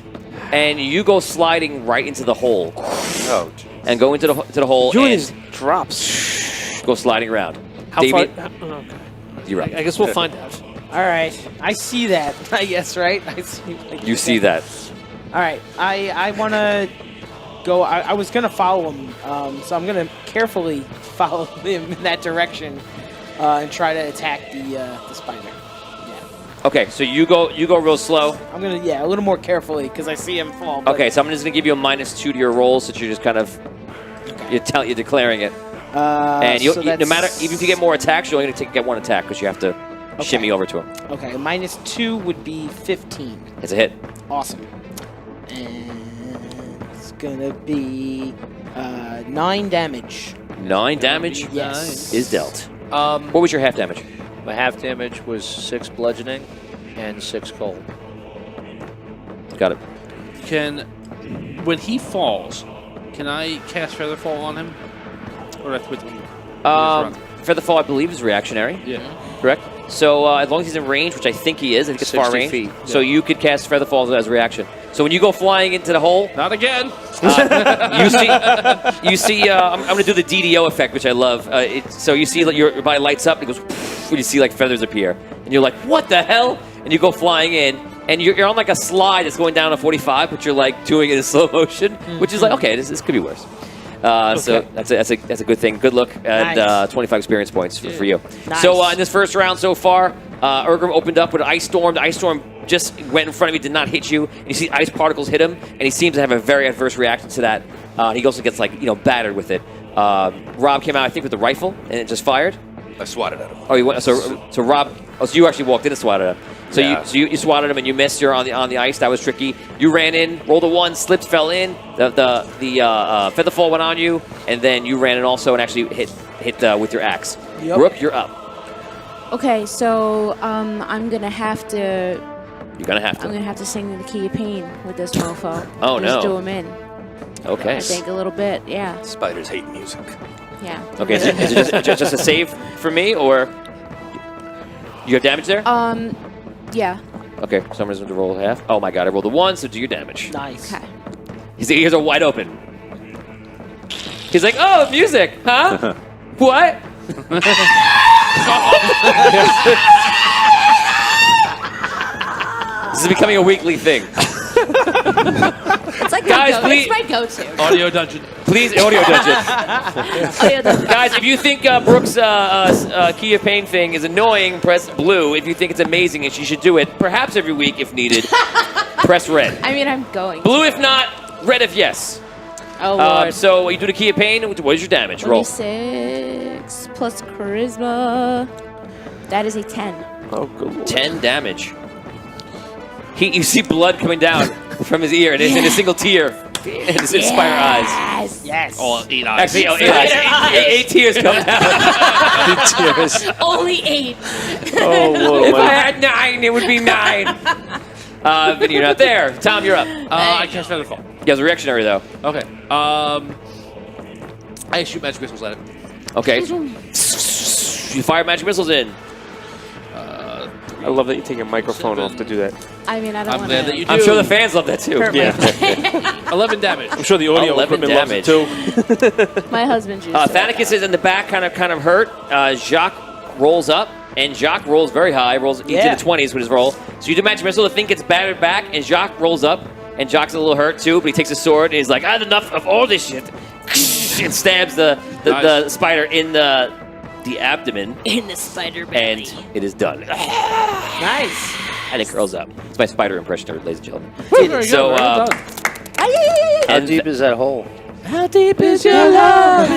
and you go sliding right into the hole. Oh, geez. And go into the hole Doing and his drops. go sliding around. How David, far? Okay. you're up. I guess we'll find out. All right. I see that. I guess, right? I see, You see that. All right. I want to go. I was going to follow him, so I'm going to carefully follow him in that direction and try to attack the spider. Okay, so you go real slow. I'm going to, a little more carefully because I see him fall. Okay, so I'm just going to give you a -2 to your rolls since you're just kind of you're declaring it. And so no matter, even if you get more attacks, you're only going to get 1 attack because you have to shimmy over to him. Okay, -2 would be 15. It's a hit. Awesome. And it's going to be 9 damage. 9 damage Yes. is dealt. What was your half damage? My half damage was 6 bludgeoning and 6 cold. Got it. When he falls, can I cast Feather Fall on him? Or that's with Featherfall, I believe, is reactionary. Yeah. Correct? So as long as he's in range, which I think he is, I think it's far 60 range. feet. So you could cast Featherfall as a reaction. So when you go flying into the hole, Not again. you see. I'm going to do the DDO effect, which I love. So you see your body lights up, and it goes, and you see like feathers appear, and you're like, "What the hell?" And you go flying in, and you're on like a slide that's going down to 45, but you're like doing it in slow motion, which is like, okay, this could be worse. So that's a good thing. Good look, and Nice. 25 experience points for you. Nice. So in this first round so far, Urgrim opened up with an Ice Storm. The Ice Storm just went in front of you, did not hit you. And you see ice particles hit him, and he seems to have a very adverse reaction to that. He also gets battered with it. Rob came out, I think, with the rifle, and it just fired. I swatted at him. Oh, you went. So Rob. Oh, so you actually walked in and swatted him. So Yeah. you swatted him and you missed. You're on the ice. That was tricky. You ran in, rolled a 1, slipped, fell in. The featherfall went on you, and then you ran in also and actually hit with your axe. Yep. Brooke, you're up. Okay, so I'm gonna have to. You're gonna have I'm to. gonna have to sing the key of pain with this mofo. Oh, Just no. do him in. Okay. I think a little bit. Yeah. Spiders hate music. Yeah. Okay. Is it just a save for me, or you have damage there? Yeah. Okay. Someone's going to roll half. Oh my God! I rolled a 1, so do your damage. Nice. Okay. His ears are wide open. He's like, "Oh, music, huh? What?" This is becoming a weekly thing. It's like Guys, please- it's my go-to. Audio dungeon. Please, audio dungeon. Audio dungeon. Guys, if you think Brooke's Key of Pain thing is annoying, press blue. If you think it's amazing and she should do it, perhaps every week if needed, press red. I mean, I'm going. Blue if not, red if yes. Oh Lord. So you do the Key of Pain. What is your damage? Roll. 26 plus charisma. That is a 10. Oh, good lord. 10 damage. You see blood coming down from his ear, and it's in a single tear in his spider eyes. Yes. Yes. Oh, 8 eyes. Actually, 8 eyes. 8 tears come down. Only 8. Oh, Lord. If I had 9, it would be 9. But you're not there. Tom, you're up. I cast Featherfall. You guys are reactionary, though. Okay. I shoot magic missiles at it. Okay. You fire magic missiles in. I love that you take your microphone off to do that. I mean, I don't I'm want glad that you do. I'm sure the fans love that, too. hurt Yeah. 11 damage. I'm sure the audio 11 equipment loves it too. my husband used Thanicus is in the back, kind of hurt. Jacques rolls up, and Jacques rolls very high, rolls into Yeah. the 20s with his roll. So you do magic missile, the thing gets battered back, and Jacques rolls up, and Jacques is a little hurt too, but he takes a sword, and he's like, I had enough of all this shit, and stabs the spider in the abdomen, in the spider and it is done. Nice. And it curls up. It's my spider impression, ladies and gentlemen. Very good. So, Well done. How and deep is that hole? how deep is your love?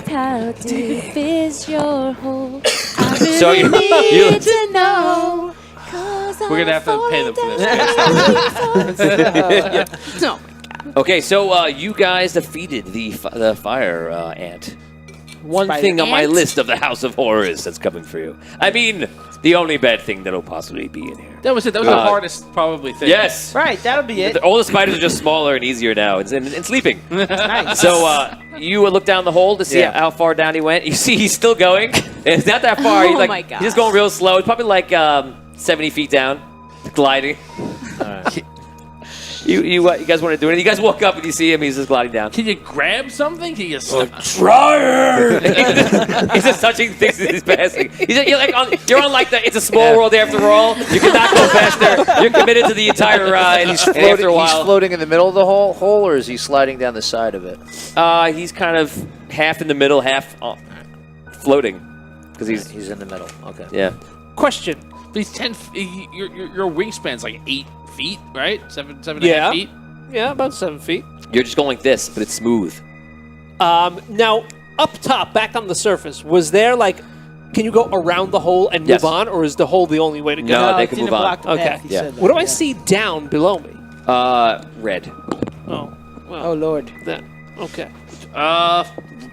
How deep is your hole? I So really you- need to know. 'Cause We're going to have to pay them for this. No. Okay, so you guys defeated the fire ant. One Spider thing on my ant? list of the House of Horrors that's coming for you. I mean, the only bad thing that'll possibly be in here. That was it. That was the hardest probably thing. Yes. Right, that'll be it. All the spiders are just smaller and easier now, and sleeping. Nice. So you look down the hole to see Yeah. how far down he went. You see he's still going. It's not that far. He's Oh like, my gosh. he's just going real slow. It's probably like 70 feet down, gliding. You guys want to do it? You guys walk up and you see him. He's just gliding down. Can you grab something? Can you He's just touching things as he's passing. You're on like the It's a Small World after all. You cannot go faster. You're committed to the entire ride. He's And floating, after a while, he's floating in the middle of the hole, or is he sliding down the side of it? he's kind of half in the middle, half floating. Because He's in the middle. Okay. yeah. Question. These 10. Your wingspan's like 8 feet, right? 7 and a half feet. Yeah, about 7 feet. You're just going like this, but it's smooth. Now, up top, back on the surface, was there can you go around the hole and Yes. move on, or is the hole the only way to go? No, they it can didn't move on. block the Okay. path, he Yeah. said that, What do I yeah. see down below me? Red. Oh, well, Oh, Lord. then, okay.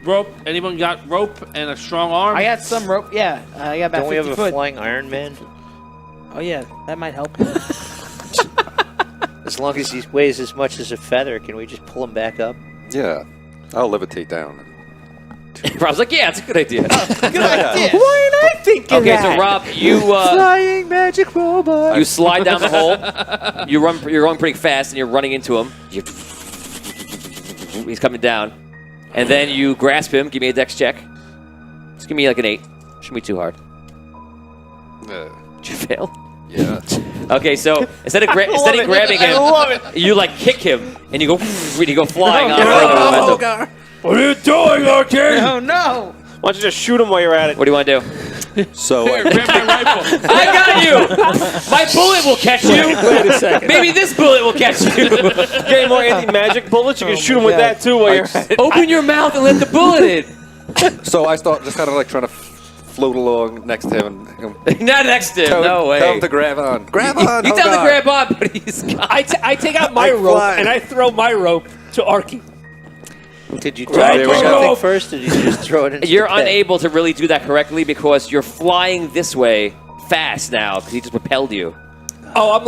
Rope. Anyone got rope and a strong arm? I got some rope. Yeah, I got about Don't we 50 have a foot. flying Iron Man? Oh, yeah, that might help. As long as he weighs as much as a feather, can we just pull him back up? Yeah, I'll levitate down. Rob's like, yeah, it's a good idea. Good idea. Why did I think Okay, so Rob, you Flying magic robot. you slide down the hole. You're going pretty fast, and you're running into him. He's coming down, and then you grasp him. Give me a dex check. Just give me like an 8. Shouldn't be too hard. Did you fail? Yeah. Okay, so instead of grabbing him, you kick him, and you go flying on momentum. What are you doing, Arcade? Oh, no. Why don't you just shoot him while you're at it? What do you want to do? So Here, grab my rifle. I got you. My bullet will catch you. Wait a second. Maybe this bullet will catch you. Get any more anti-magic bullets? You can shoot him with that too while you're at it. Open your mouth and let the bullet in. So I start just kind of trying to float along next to him. And Not next to him. No way. Tell him to grab on. Grab on. You oh tell him to God. grab on, but he's got. I take out my I rope fly. and I throw my rope to Arky. Did you Right, try there we something go. first, or did you just throw it in? You're unable to really do that correctly because you're flying this way fast now because he just propelled you. Oh,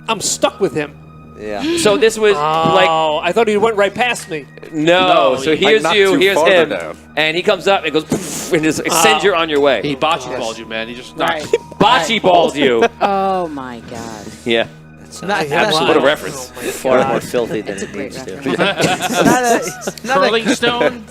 I'm stuck with him. Yeah. So this was like. Oh, I thought he went right past me. No, so here's knocked you, you here's farther him, down. and he comes up and goes poof, and just sends you on your way. He bocce balled you, man. He just knocked. Bocce balled you. Oh my god. Yeah, Not, what a reference. Far more filthy than it great needs to. Curling stone.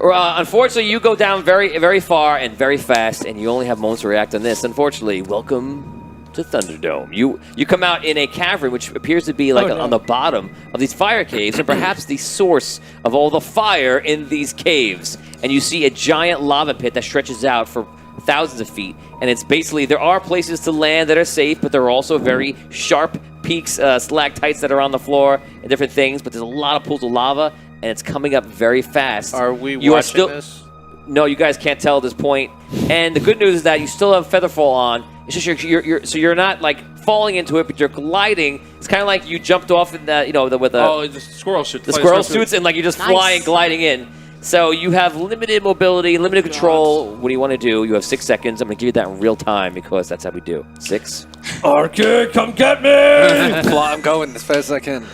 Unfortunately, you go down very, very far and very fast, and you only have moments to react on this. Unfortunately, welcome to Thunderdome. You come out in a cavern, which appears to be like on the bottom of these fire caves, and perhaps the source of all the fire in these caves. And you see a giant lava pit that stretches out for thousands of feet. And it's basically, there are places to land that are safe, but there are also very sharp peaks, stalactites that are on the floor, and different things. But there's a lot of pools of lava, and it's coming up very fast. Are we You watching this? No, you guys can't tell at this point. And the good news is that you still have Featherfall on. It's just you're not like falling into it, but you're gliding. It's kind of like you jumped off in the with the squirrel suit. the squirrel suits, and like you're just flying, gliding in. So you have limited mobility, limited control. What do you want to do? You have 6 seconds. I'm going to give you that in real time because that's how we do. 6. Arky, come get me! I'm going as fast as I can.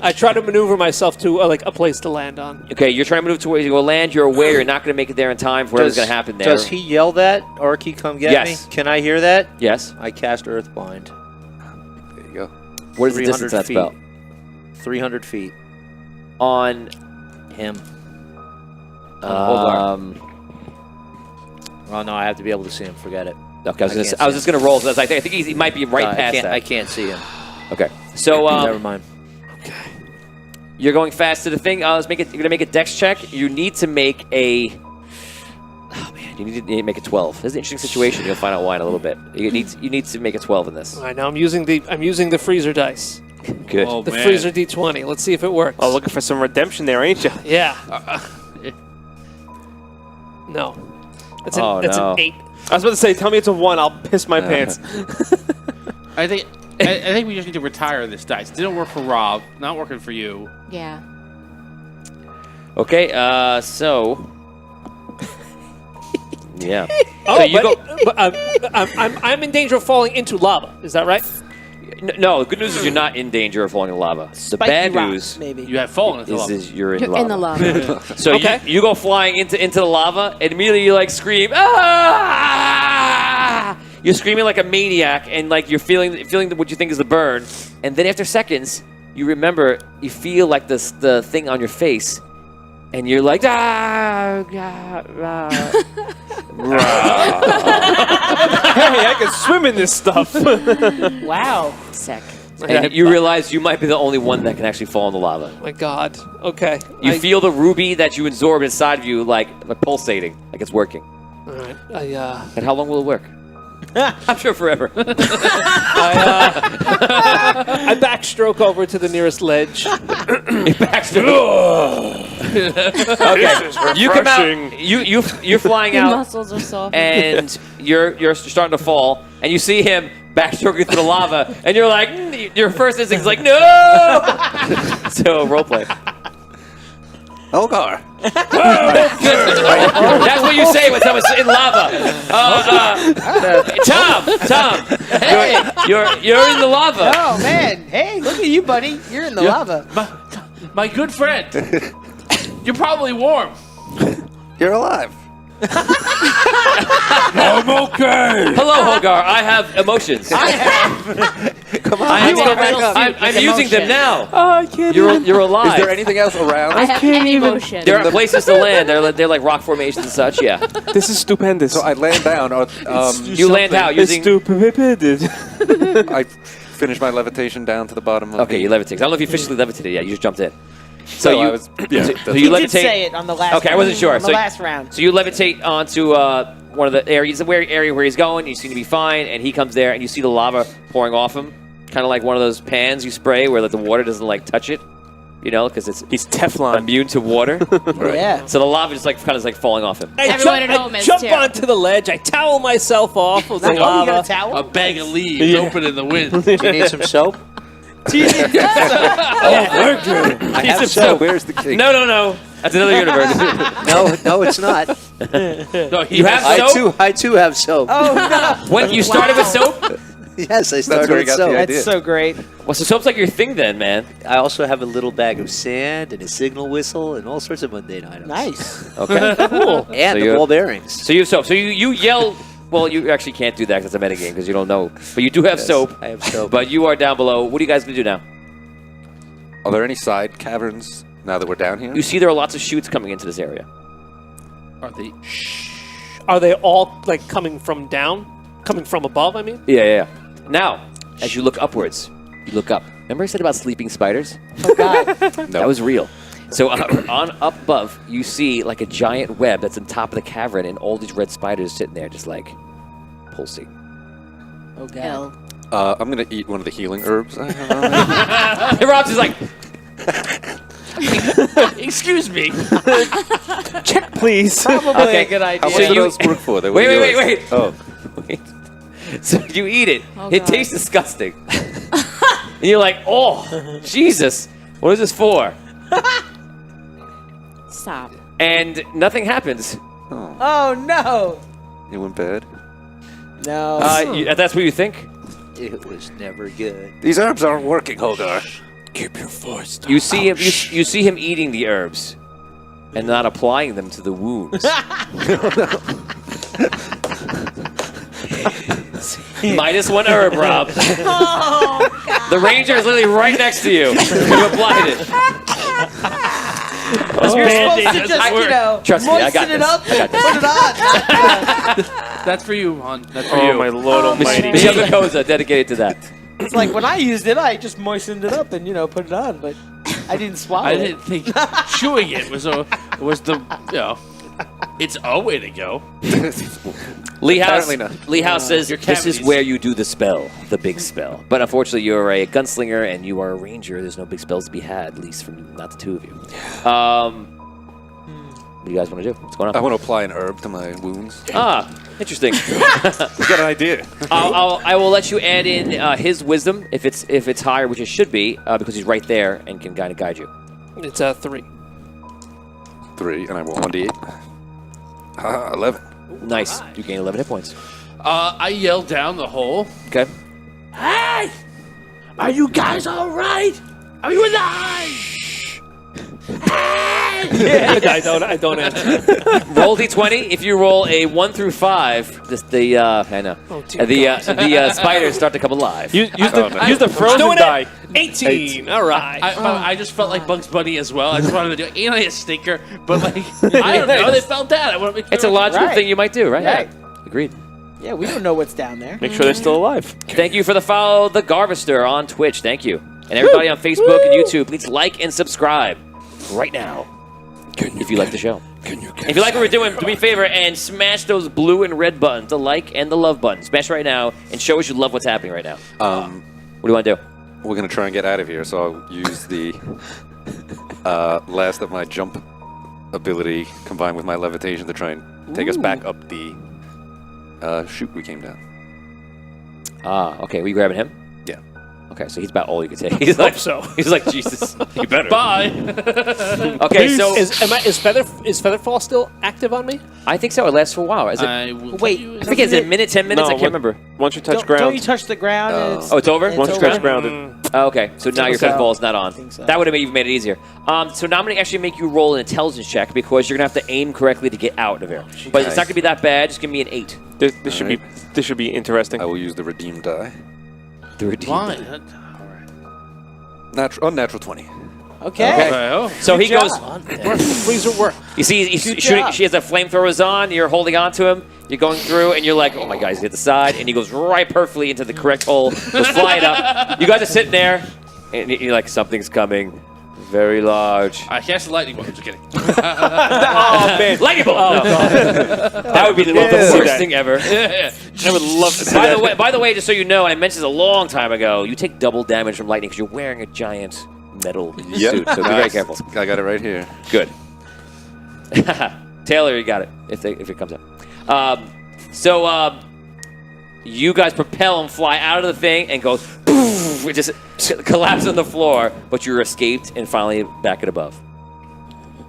I try to maneuver myself to like a place to land on. Okay, you're trying to move to where you go land. You're aware you're not going to make it there in time for whatever's going to happen there. Does he yell that? Arky, come get Yes. me? Can I hear that? Yes. I cast Earthbind. There you go. What is the distance that's feet. about? 300 feet. On Him. um. Oh, no, I have to be able to see him. Forget it. Okay, I was just going to roll. So I think he might be right past that. I can't see him. Okay, so Never mind. you're going fast to the thing. Let's make it. You're gonna make a dex check. You need to make a. Oh man, you need to make a 12. This is an interesting situation. You'll find out why in a little bit. You need to make a 12 in this. All right, now I'm using the freezer dice. Good. Oh, The man. freezer D20. Let's see if it works. Oh, looking for some redemption there, ain't you? Yeah. No. That's an, Oh, that's no. an 8. I was about to say, tell me it's a 1, I'll piss my pants. I think we just need to retire this dice. Didn't work for Rob. Not working for you. Yeah. Okay. So. Yeah. Oh, so you go. but I'm in danger of falling into lava. Is that right? No, the good news is you're not in danger of falling in lava. The bad news maybe. You have fallen into lava. is you're in You're lava. in the lava. So Okay. you go flying into the lava, and immediately you like scream, ah! You're screaming like a maniac, and like you're feeling what you think is the burn, and then after seconds, you feel like the thing on your face, and you're like, ah, Hey, I can swim in this stuff. Wow. Sick. and you realize you might be the only one that can actually fall in the lava. My God. Okay. You feel the ruby that you absorb inside of you like pulsating, like it's working. All right. And how long will it work? I'm sure forever. I backstroke over to the nearest ledge. Okay. You come out. You're flying Your out, muscles are soft. and you're starting to fall, and you see him backstroking through the lava, and you're like, your first instinct is like, no. So role play. Olgar. That's what you say when someone's in lava. Tom, you're in the lava. Oh man! Hey, look at you, buddy. You're in the lava. My good friend. You're probably warm. You're alive. I'm okay. Hello, Hogar. I have emotions. Come on. I'm using them now. Oh, I can't You're alive. Is there anything else around? I have any emotion. There are places to land. They're like rock formations and such. Yeah. This is stupendous. So I land down. You land how? It's Using. stupendous. I finish my levitation down to the bottom of Okay, you levitate. I don't know if you officially levitated yet. You just jumped in. So I you. was, So He you did levitate. say it on the last. Okay, I wasn't sure. On the So- last round. So you levitate onto one of the areas where he's going. You seem to be fine, and he comes there, and you see the lava pouring off him, kind of like one of those pans you spray where like, the water doesn't like touch it. you know, because He's Teflon. immune to water. Yeah. So the lava just like kind of like falling off him. Everyone at home I is jump too. onto the ledge. I towel myself off with the Oh, you got a lava. towel? A bag of leaves open in the wind. Do you need some soap? I have soap. Where's the king? No. That's another universe. No, it's not. No, You have soap? I too have soap. Oh, no. When you started with soap? Yes, I started where he with got the soap. idea. That's so great. Well, so soap's like your thing then, man. I also have a little bag of sand and a signal whistle and all sorts of mundane items. Nice. Okay, cool. And So the you- ball bearings. So you have soap. So you yell. Well, you actually can't do that because it's a metagame because you don't know. But you do have Yes, soap. I have soap. But you are down below. What are you guys gonna do now? Are there any side caverns now that we're down here? You see there are lots of chutes coming into this area. Are they? Are they all like coming from down? Coming from above, I mean? Yeah. Now, as you look upwards, you look up. Remember I said about sleeping spiders? Oh, God. That was real. So on up above, you see like a giant web that's on top of the cavern, and all these red spiders sitting there, just like pulsing. Oh, God. Hell. I'm gonna eat one of the healing herbs. I have. Rob's just like, Excuse me. Check, please. Probably Okay. a good idea. How So much do you- those work for? They were wait. yours. Oh, wait. So you eat it. Oh, It God. tastes disgusting. And you're like, oh, Jesus, what is this for? Stop. And nothing happens. Oh, no. it went bad. No. That's what you think? It was never good. These herbs aren't working, Hogar. Keep your voice down. You see him. You see him eating the herbs, and not applying them to the wounds. -1 herb, Rob. The ranger is literally right next to you. You applied it. You're supposed to just, Trust me, I got moisten it this. up I got and put it on. That's for you, hon. That's for Oh, you. my Lord almighty. The other Koza dedicated to that. It's like when I used it, I just moistened it up and, put it on, but I didn't swallow I it. didn't think chewing it was the it's a way to go. Lee House Apparently not. Lee House says Your this is cavities. where you do the spell, the big spell. But unfortunately, you're a gunslinger and you are a ranger. There's no big spells to be had, at least from not the two of you. What do you guys want to do? What's going on? I want to apply an herb to my wounds. Interesting. You got an idea? I will let you add in his wisdom if it's higher, which it should be, because he's right there and can kind of guide you. It's a 3. 3, and I roll 1d8. 11. Nice. You gain 11 hit points. I yelled down the hole. Okay. Hey! Are you guys all right? Are you alive? I don't answer. Roll d20. If you roll a 1 through 5, the spiders start to come alive. Use the frozen Doing it. die. 18. All right. I just felt like Bugs Bunny as well. I just wanted to do ain't I a stinker? But like I don't know, they felt that. I want to make sure It's a logical Right. thing you might do, right? Right. Agreed. Yeah, we don't know what's down there. Make sure they're still alive. Thank you for the follow, the Garvester on Twitch. Thank you. And everybody on Facebook and YouTube, please like and subscribe right now if you like the show. If you like what we're doing, do me a favor and smash those blue and red buttons, the like and the love button. Smash right now and show us you love what's happening right now. What do you want to do? We're going to try and get out of here, so I'll use the last of my jump ability combined with my levitation to try and take us back up the chute we came down. Okay. Were you grabbing him? Yeah. Okay, so he's about all you can take. He's like, he's like, Jesus, you better. Bye. Okay, so Is Featherfall still active on me? I think so. It lasts for a while. Is it? I will Wait, tell you I think it's a minute, 10 minutes. No, I can't remember. Once you touch Don't ground. you touch the ground? and Oh, it's over? it's Once you over. touch grounded. Oh, okay, so now your so. feather ball is not on. think so. That would have even made it easier. So now I'm going to actually make you roll an intelligence check because you're going to have to aim correctly to get out of here. But it's not going to be that bad. Just give me an 8. This should be interesting. I will use the redeem die. The redeem. Why? Unnatural 20. Okay. So he Good goes. job. Freezer work. You see, he's Good shooting. job. She has the flamethrowers on. You're holding on to him. You're going through, and you're like, "Oh my God, he's hit the side," and he goes right perfectly into the correct hole. Goes flying up. You guys are sitting there, and you're like, "Something's coming, very large." I cast a lightning bolt. I'm just kidding. Oh man, lightning bolt! No. That would be the worst thing ever. Yeah. I would love to see By the way, just so you know, I mentioned this a long time ago. You take double damage from lightning because you're wearing a giant metal Yep. suit, so be very careful. I got it right here. Good. Taylor, you got it, if it comes up. So you guys propel and fly out of the thing and goes, poof, it just collapse on the floor, but you're escaped and finally back at above.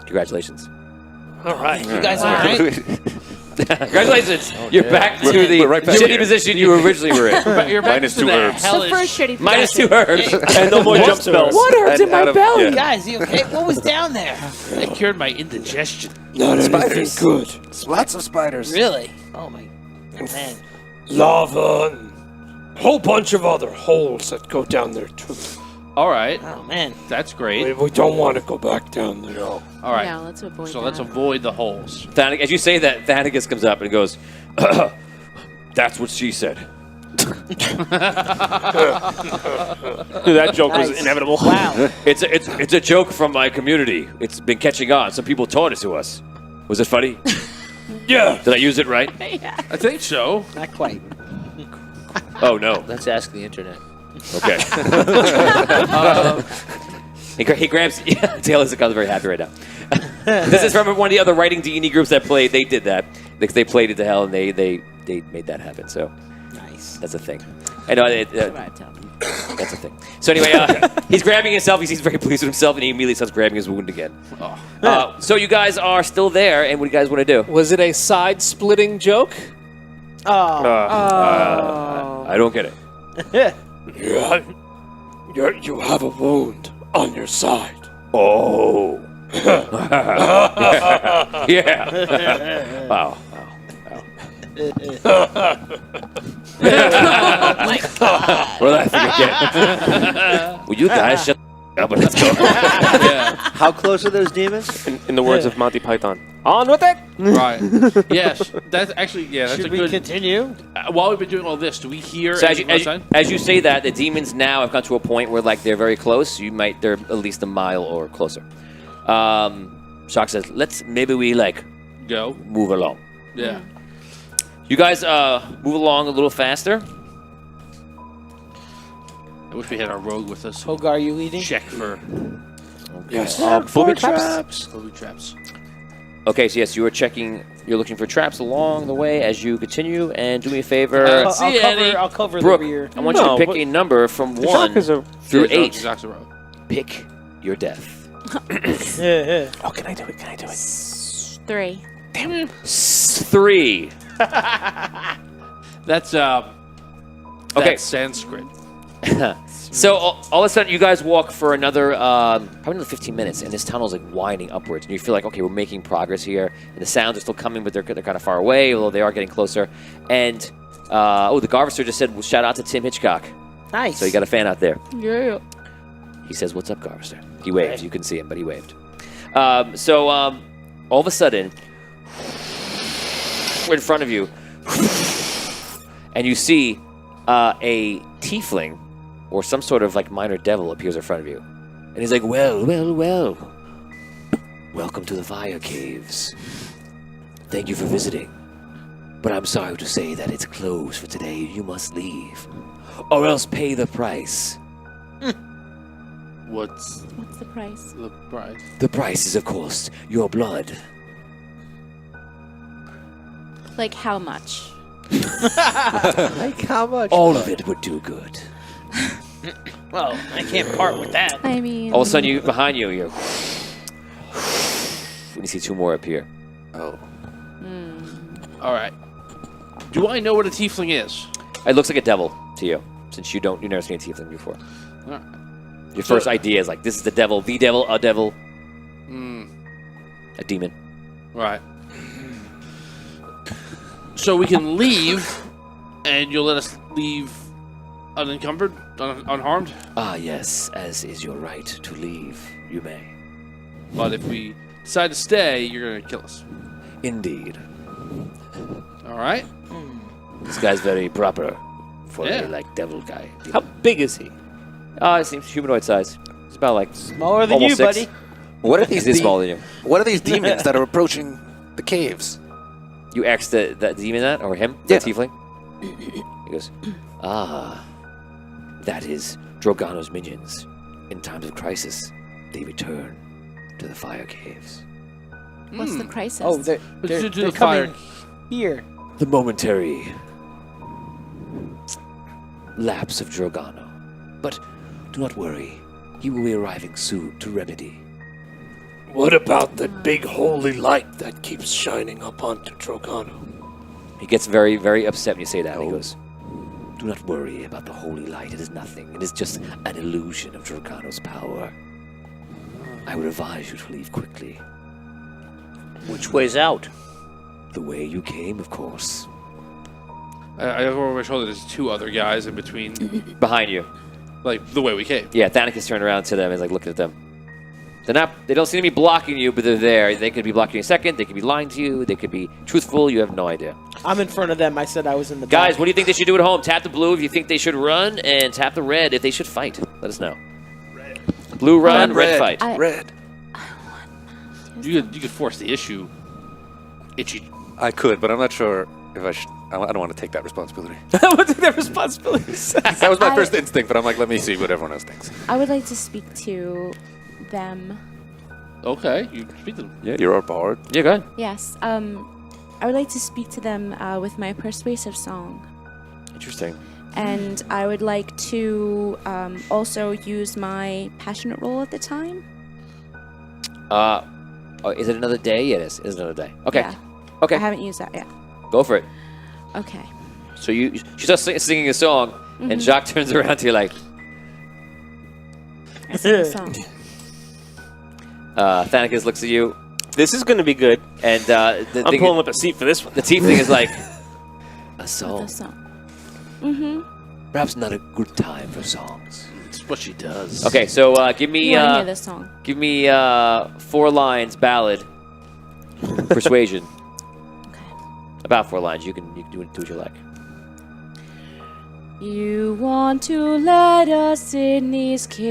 Congratulations. All right. You guys all right? Congratulations. You're back to the right back shitty here. position you originally were in. You're back Minus to 2 the herbs. The hellish. first shitty Minus 2 possession. herbs. And no more jump spells. What hurts in my belly? yeah. Guys, you okay? What was down there? I cured my indigestion. Not Spiders. anything good. Lots of spiders. Really? Oh my man. Lava and a whole bunch of other holes that go down there too. All right, Oh man. that's great. We don't want to go back down there. All right, Yeah, let's avoid so that. let's avoid the holes. As you say that, Thanagus comes up and goes, that's what she said. That joke was Nice. inevitable. Wow. It's a joke from my community. It's been catching on. Some people taught it to us. Was it funny? Yeah. Did I use it right? I think so. Not quite. Oh, no. Let's ask the internet. Okay. He grabs. Taylor's very happy right now. This is from one of the other writing D&D groups that played. They did that. They played it to hell, and they made that happen. So Nice. that's a thing. I know. Right, tell me. That's a thing. So anyway, he's grabbing himself. He seems very pleased with himself, and he immediately starts grabbing his wound again. So you guys are still there, and what do you guys want to do? Was it a side-splitting joke? Oh. I don't get it. You have a wound on your side. Oh. Yeah. Wow. Well, I think again. Will you guys shut up and let's go? How close are those demons? In the words of Monty Python. On with it! Right. Yes. That's actually that's Should a we good. continue? While we've been doing all this, do we hear? So anything outside? as you say that, the demons now have come to a point where they're very close. They're at least a mile or closer. Shock says, maybe we Go. move along. Yeah. You guys move along a little faster. I wish we had our rogue with us. Hogar, are you leading? Check for Yes. Booby traps? booby traps. Okay, so yes, you're looking for traps along the way as you continue, and do me a favor. I'll cover Brooke, the rear. I want you No, to pick but a number from The 1 shock is a... through Yeah, 8. Jock's a rogue. Pick your death. Oh, can I do it? Can I do it? 3. 3. That's Okay. Sanskrit. So all of a sudden, you guys walk for another probably another 15 minutes, and this tunnel's winding upwards, and you feel like, okay, we're making progress here, and the sounds are still coming, but they're kind of far away, although they are getting closer. And the Garvester just said, well, shout out to Tim Hitchcock. Nice. So you got a fan out there. Yeah. He says, "What's up, Garvester?" He waved. You couldn't see him, but he waved. All of a sudden, in front of you, and you see a tiefling or some sort of minor devil appears in front of you, and he's like, "Well, welcome to the Fire Caves. Thank you for visiting, but I'm sorry to say that it's closed for today. You must leave, or else pay the price." What's What's the price? the price? The price is, of course, your blood. Like how much? Like how much? All of it would do good. Well, I can't part with that. I mean, All of a sudden, behind you, you're... when you see 2 more appear. Oh. All right. Do I know what a tiefling is? It looks like a devil to you, since you've never seen a tiefling before. All right. Your first idea is this is the devil, a devil, a demon. Right. So we can leave, and you'll let us leave unencumbered, unharmed? Ah, yes, as is your right to leave, you may. But if we decide to stay, you're going to kill us. Indeed. All right? This guy's very proper for Yeah. a devil guy. How big is he? It seems humanoid size. It's about Smaller than almost you, 6. buddy. What are these? He's smaller than you. What are these demons that are approaching the caves? You asked the demon that, or him? Yeah. The tiefling? He goes, that is Drogano's minions. in times of crisis, they return to the fire caves. What's the crisis? Oh, To they're the coming fire. here. The momentary lapse of Drogano. But do not worry, he will be arriving soon to remedy. What about the big holy light that keeps shining up onto Drogano? He gets very, very upset when you say that. He goes, do not worry about the holy light. It is nothing. It is just an illusion of Drogano's power. I would advise you to leave quickly. Which way's out? The way you came, of course. I look over my shoulder. There's 2 other guys in between, Behind you. like the way we came. Yeah, Thanakus turned around to them and is like looking at them. They don't seem to be blocking you, but they're there. They could be blocking you a second. They could be lying to you. They could be truthful. You have no idea. I'm in front of them. I said I was in the Guys, back. what do you think they should do at home? Tap the blue if you think they should run, and tap the red if they should fight. Let us know. Blue run, red fight. Red. You could force the issue. Itchy. I could, but I'm not sure if I should. I don't want to take that responsibility. I want to take that responsibility. That was my first instinct, but I'm like, let me see what everyone else thinks. I would like to speak to them. Okay, you speak to them. Yeah, you're our bard. Yeah, go ahead. Yes. I would like to speak to them with my persuasive song. Interesting. And I would like to also use my passionate roll at the time. Is it another day? Yeah, it is. It is another day. Okay. Yeah. Okay. I haven't used that yet. Go for it. Okay. So she starts singing a song, and Jacques turns around to you like, I sing a song. Thanakus looks at you, This is going to be good. and the I'm thing, pulling up a seat for this one. the tiefling is like, a The song. song. Mm-hmm. Perhaps not a good time for songs. It's what she does. Okay, so give me You want to hear this song? give me 4 lines ballad, persuasion. Okay. About 4 lines. You can do what you like. You want to let us in these caves.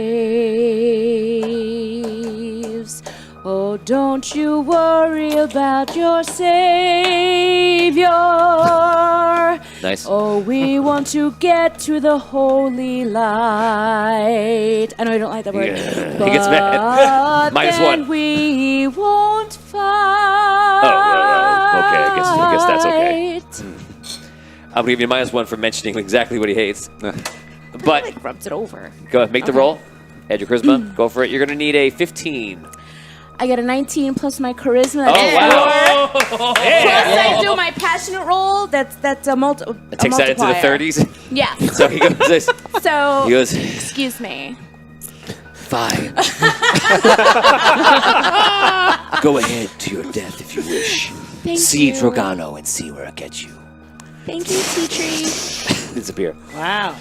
Oh, don't you worry about your savior. Nice. Oh, we want to get to the holy light. I know you don't like that word. Yeah. But He gets mad. then -1. we won't fight. Oh, okay. I guess that's okay. I'm gonna give you -1 for mentioning exactly what he hates. But Like rubs it over. go ahead, make the roll. Add your charisma. Go for it. You're gonna need a 15. I get a 19 plus my charisma. Oh, That's wow. 4. Plus I do my passionate roll. That's a multiplier. It takes that into the 30s. Yeah. So he goes this. So He goes, excuse me. fine. Go ahead to your death if you wish. Thank See you. Drogano and see where it gets you. Thank you, Tea Tree. Disappear. Wow.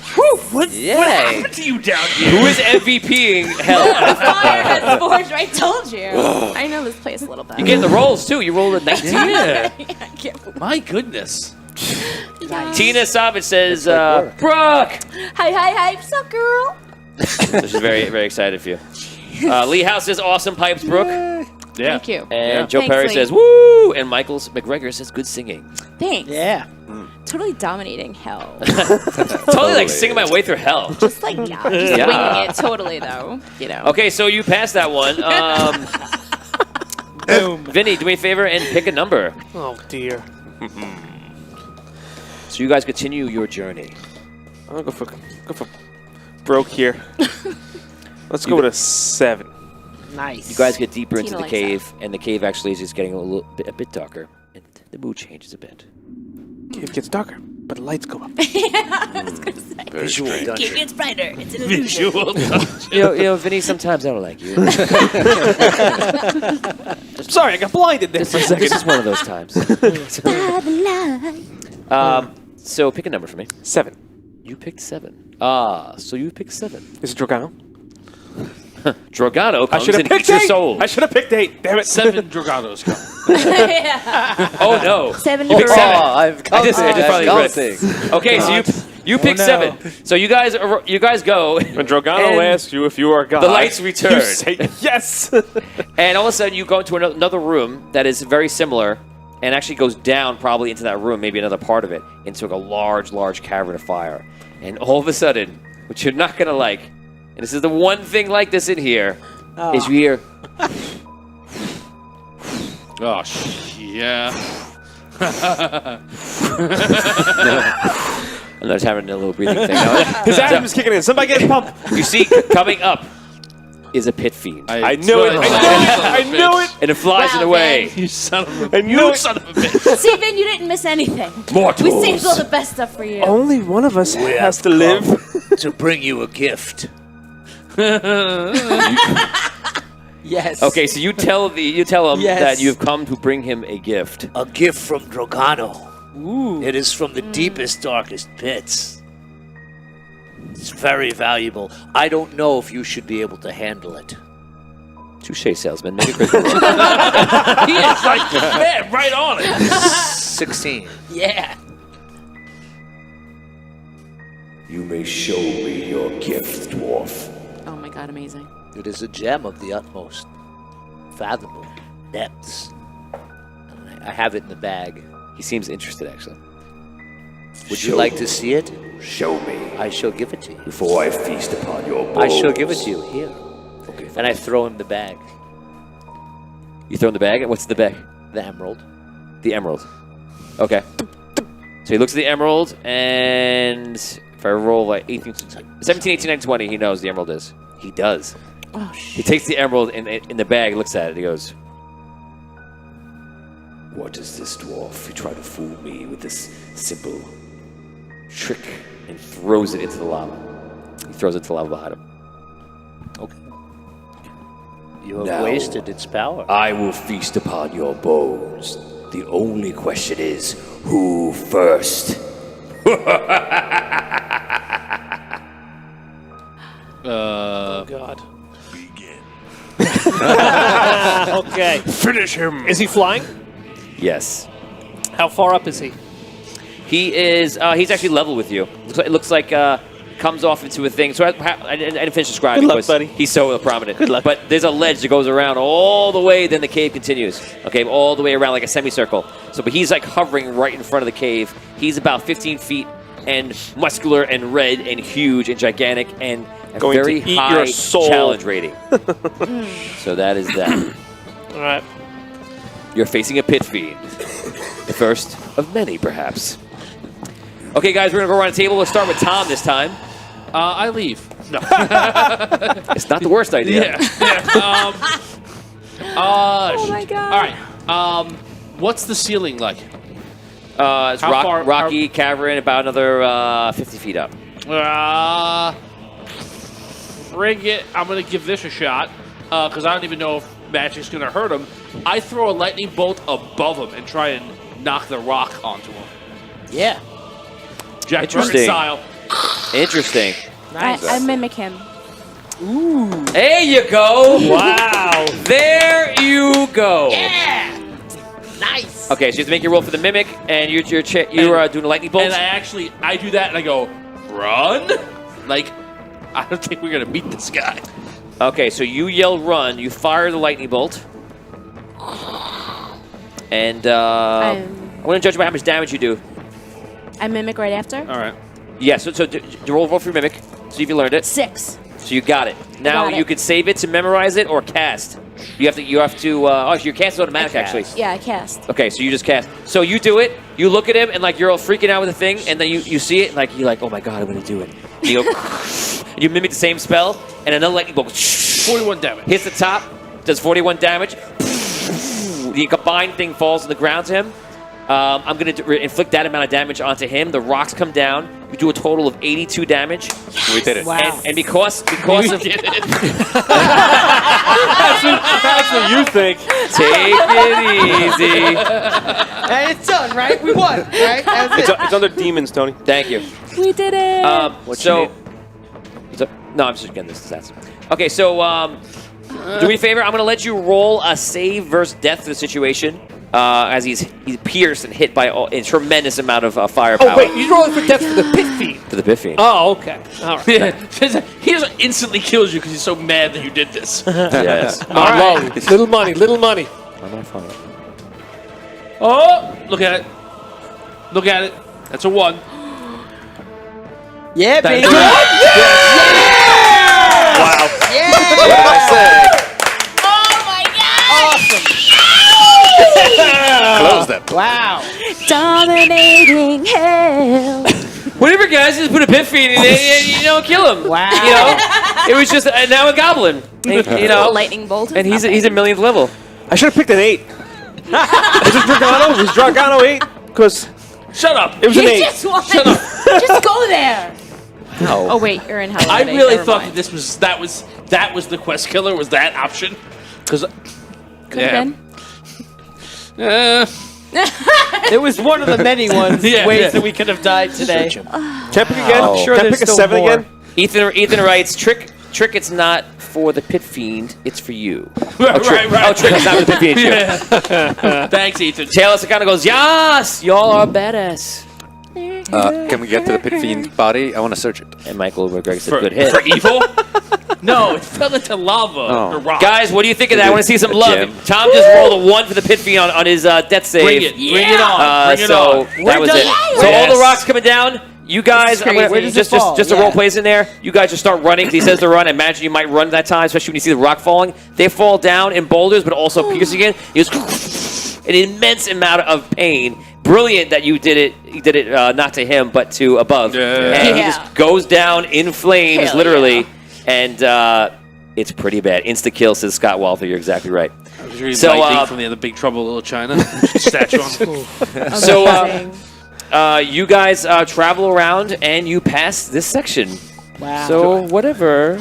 What happened to you down here? Who is MVPing hell? Fire has forged. I told you. I know this place a little bit. You get the rolls too. You rolled a 19. Yeah. I can't- My goodness. Yeah. Tina Savage says, Brooke! Hi. What's up, girl? So she's very, very excited for you. Lee House says, awesome pipes, Brooke. Yeah. Thank you. And Joe Thanks, Perry Lee. says, woo! And Michael McGregor says, good singing. Thanks. Yeah. Totally dominating hell. Totally like singing my way through hell. Just like, just Yeah. winging it totally, though. You know. Okay, so you passed that one. Boom. Vinny, do me a favor and pick a number. Oh, dear. So you guys continue your journey. I'll go for broke here. Let's go with a 7. Nice. You guys get deeper into Tina the likes cave, and the cave actually is just getting a bit darker, and the mood changes a bit. Cave gets darker, but the lights go up. I was gonna say. Visual It gets brighter. It's an illusion. You know, Vinny, sometimes I don't like you. Sorry, I got blinded there for a second. This is one of those times. So pick a number for me. 7. You picked 7. So you picked 7. Is it Drogano? Drogano I comes should have and picked eats your 8. soul. I should have picked 8. Damn it. 7 Droganos come. Oh no! 7 You picked 7. I've I just probably read it. Okay, so you picked 7. So you guys go. When Drogano And asks you if you are God, the lights return. You say yes. And all of a sudden, you go into another room that is very similar, and actually goes down probably into that room, maybe another part of it, into a large cavern of fire. And all of a sudden, which you're not gonna like, and this is the one thing like this in here, is you hear. Oh, yeah. I'm not having a little breathing thing. His atom is kicking in. Somebody get a pump. You see, coming up is a pit fiend. I knew it. I knew it. And it flies it away. You son of a I knew it. son of a bitch. Steven, you didn't miss anything. Mortals. We saved all the best stuff for you. Only one of us has to live. To bring you a gift. Yes. Okay, so you tell him Yes. that you've come to bring him a gift. A gift from Drogano. Ooh. It is from the deepest, darkest pits. It's very valuable. I don't know if you should be able to handle it. Touche, salesman. Make a Christmas. He is like, man, right on it. 16. Yeah. You may show me your gift, dwarf. Oh my god, amazing. It is a gem of the utmost fathomable depths. I have it in the bag. He seems interested, actually. Would you like to see it? Show me. I shall give it to you. Before I feast upon your bones. I shall give it to you. Here. Okay. And I throw him the bag. You throw in the bag? What's the bag? The emerald. The emerald. Okay. So he looks at the emerald, and if I roll like 17, 18, 19, 20, he knows the emerald is. He does. Oh, He takes the emerald in the bag, looks at it, he goes, What is this, dwarf? You try to fool me with this simple trick, and throws it into the lava. He throws it into the lava behind him. Okay. You have Now, wasted its power. I will feast upon your bones. The only question is, who first? Oh, God. Begin. Okay. Finish him. Is he flying? Yes. How far up is he? He is, he's actually level with you. It looks like, comes off into a thing. So I didn't finish describing Good luck, because buddy. he's so prominent. Good luck. But there's a ledge that goes around all the way, then the cave continues. Okay, all the way around like a semicircle. So, but he's like hovering right in front of the cave. He's about 15 feet and muscular and red and huge and gigantic and a Going to very eat high your soul. challenge rating. So that is that. All right. You're facing a pit fiend. The first of many, perhaps. Okay, guys, we're going to go around the table. We'll start with Tom this time. I leave. No. It's not the worst idea. Yeah. Oh my god. All right. What's the ceiling like? It's How far- rocky cavern, about another 50 feet up. Frig it. I'm going to give this a shot because I don't even know if magic's going to hurt him. I throw a lightning bolt above him and try and knock the rock onto him. Yeah. Jack Burton Interesting. style. Interesting. I mimic him. There you go. Wow. There you go. Nice. Okay, so you have to make your roll for the mimic, and you're doing a lightning bolt. And I do that and I go, run? Like, I don't think we're going to beat this guy. Okay, so you yell run, you fire the lightning bolt. And I'm going to judge by how much damage you do. I mimic right after. All right. Yeah, so roll for your mimic, see if you learned it. 6. So you got it. Now got it. you could save it to memorize it or cast. You have to oh, your cast is automatic actually. Yeah, I cast. Okay, so you just cast. So you do it, you look at him, and like you're all freaking out with the thing, and then you see it, and like you're like, oh my god, I'm gonna do it. And you go, and you mimic the same spell, and another lightning bolt 41 damage. hits the top, does 41 damage. The combined thing falls on the ground to him. I'm going to inflict that amount of damage onto him. The rocks come down. We do a total of 82 damage. We did it. Wow. And because of did it. That's what you think. take it easy. And it's done, right? We won, right? That's it. It's under demons, Tony. Thank you. We did it. No, I'm just getting this stats. Okay, so do me a favor. I'm going to let you roll a save versus death for the situation. As he's pierced and hit by a tremendous amount of firepower. Oh, wait. You're rolling for death for the pit fiend. For the pit fiend. Oh, okay. All right. Yeah. He just instantly kills you because he's so mad that you did this. Yes. All right. Little money. Little money. Why am I fine? Oh, look at it. Look at it. That's a 1. Yeah, baby. That's Wow. Yeah! What did I say? Close that. Wow. Dominating hell. Whatever, guys, just put a pit feed in it and, kill him. Wow. You know? It was just, now a goblin. And, A lightning bolt. and he's a millionth level. I should have picked an 8. Was it Dragano? Was Dragano 8? Because Shut up. it was an 8. Just go there. No. Oh wait, you're in hell. I already. really Never thought mind. that was the quest killer. Was that option? Because Could have been. It was one of the many ways that we could have died today. Can I pick again? I'm sure Can I there's pick a still 7 more. again? Ethan writes, Trick, it's not for the pit fiend, it's for you. right. Oh, Trick, it's not for the pit fiend, it's you. Thanks, Ethan. Taylor kind of goes, yes, y'all are badass. Can we get to the pit fiend body? I want to search it. And Michael McGregor said, good hit. For evil? No, it fell into lava or rock. Guys, what do you think of that? I want to see some love. Jim. Tom just rolled a 1 for the pit fiend on his death save. Bring it. Bring it on. Bring it so on. that was it. So all the rocks coming down. You guys, I'm gonna, Where does it just fall? a role plays in there. You guys just start running. 'Cause he says to run. I imagine you might run that time, especially when you see the rock falling. They fall down in boulders, but also piercing it. He goes an immense amount of pain. Brilliant that you did it. You did it not to him, but to above. And he just goes down in flames, literally, and it's pretty bad. Insta kill, says Scott Walther. You're exactly right. I was reading So, Lightning from the other Big Trouble Little China statue on the So you guys travel around and you pass this section. Wow. So whatever.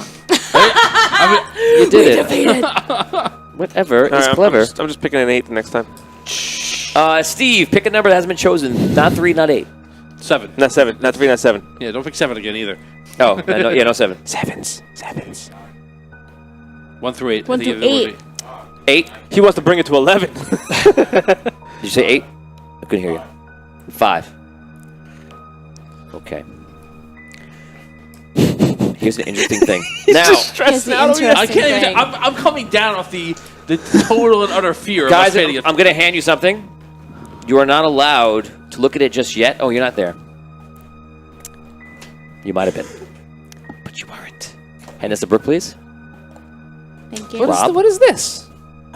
You did it. Whatever is clever. I'm just picking an 8 the next time. Steve, pick a number that hasn't been chosen. Not 3, not 8. 7. Not 7. Not 3, not 7. Yeah, don't pick 7 again either. Oh, no 7. 7s. 1 through 8. 1 through 8. 8. He wants to bring it to 11. Did you say 8? I couldn't hear you. 5. Okay. Here's an interesting thing. Now, Here's the interesting I can't even. thing. I'm coming down off the total and utter fear of guys, us fading. I'm going to hand you something. You are not allowed to look at it just yet. Oh, you're not there. You might have been. But you aren't. Hand us the book, please. Thank you. Rob? What is this?